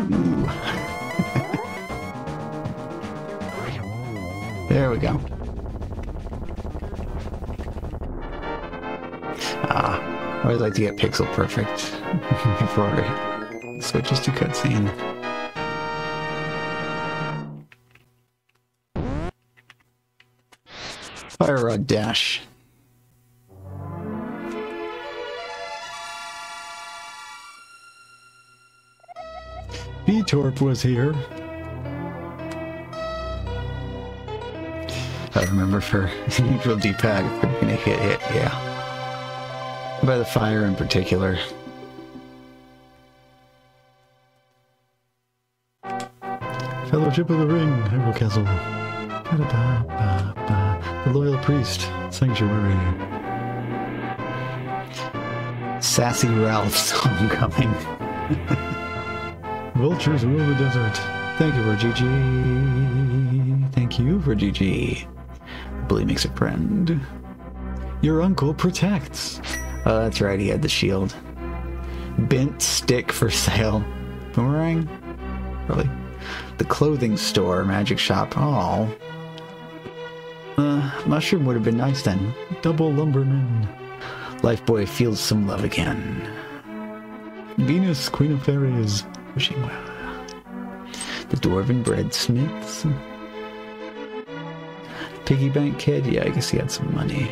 Ooh. There we go. always like to get pixel perfect before it switches to cutscene. Fire Rod Dash. B-Torp was here. I remember for neutral D-pad, if we're gonna hit, yeah. By the fire in particular. Fellowship of the Ring, Hyrule Castle. The Loyal Priest, Sanctuary. Sassy Ralph's Homecoming. Vultures rule the desert. Thank you for GG. Thank you for GG. Bully makes a friend. Your uncle protects. Oh, that's right, he had the shield. Bent stick for sale. Boomerang? Really? The clothing store, magic shop. Oh. Mushroom would have been nice then. Double Lumberman. Lifeboy feels some love again. Venus, Queen of Fairies. Wishing well. The Dwarven Breadsmiths. Piggy Bank Kid? Yeah, I guess he had some money.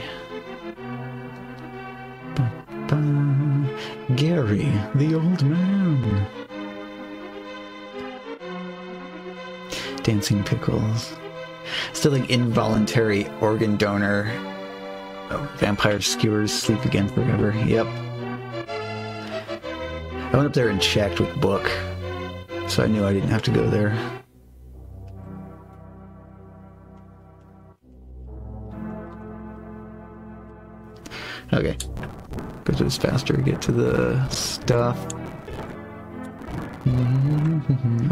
Gary, the old man. Dancing Pickles. Still like involuntary organ donor. Oh, vampire skewers sleep again forever. Yep. I went up there and checked with book, so I knew I didn't have to go there. Okay. Goes it's faster to get to the stuff.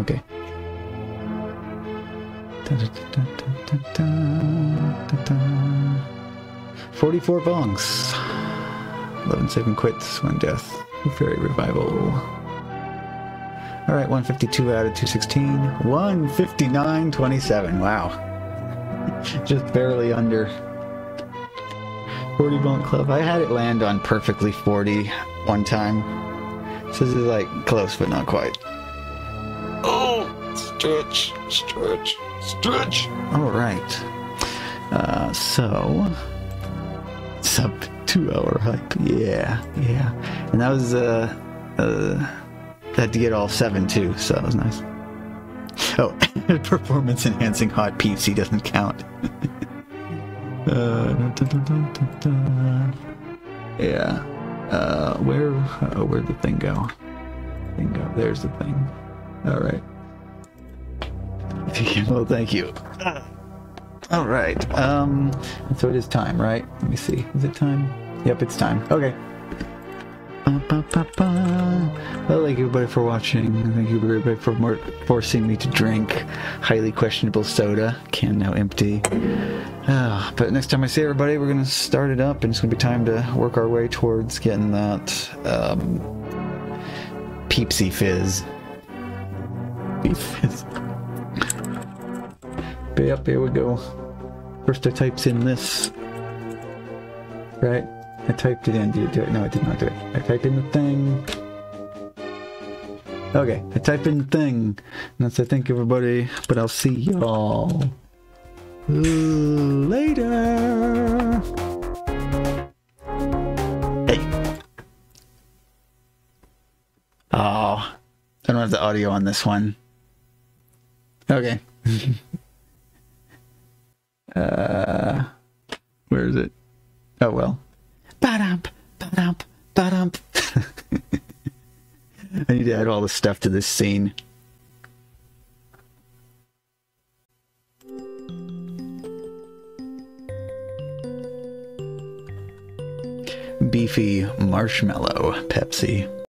Okay. 44 bongs. 11 saving quits, 1 death. Fairy revival. Alright, 152 out of 216. 159.27. Wow. Just barely under. 40 bonk club. I had it land on perfectly 40 one time. So this is like close, but not quite. Oh! Stretch, stretch, stretch. Alright. So... sub 2 hour hype. Yeah, yeah. And that was, had to get all 7 too, so that was nice. Oh, performance enhancing hot Peepsi doesn't count. Yeah. Where'd the thing go? There's the thing. Alright. Well, thank you. Alright, so it is time, right? Let me see. Is it time? Yep, it's time. Okay. Well, thank you everybody for watching. Thank you everybody for forcing me to drink highly questionable soda. Can now empty. But next time I see everybody, we're going to start it up, and it's going to be time to work our way towards getting that Peepsi Fizz. Beef Fizz. But yep, here we go. First I typed in this. Right? I typed it in. Did it do it? No, I did not do it. I typed in the thing. Okay, I typed in the thing. And that's I thank everybody, but I'll see y'all later. Hey. Oh, I don't have the audio on this one. Okay. Where is it? Oh well. Ba-dump, ba-dump, ba-dump. I need to add all the stuff to this scene. Beefy marshmallow Pepsi.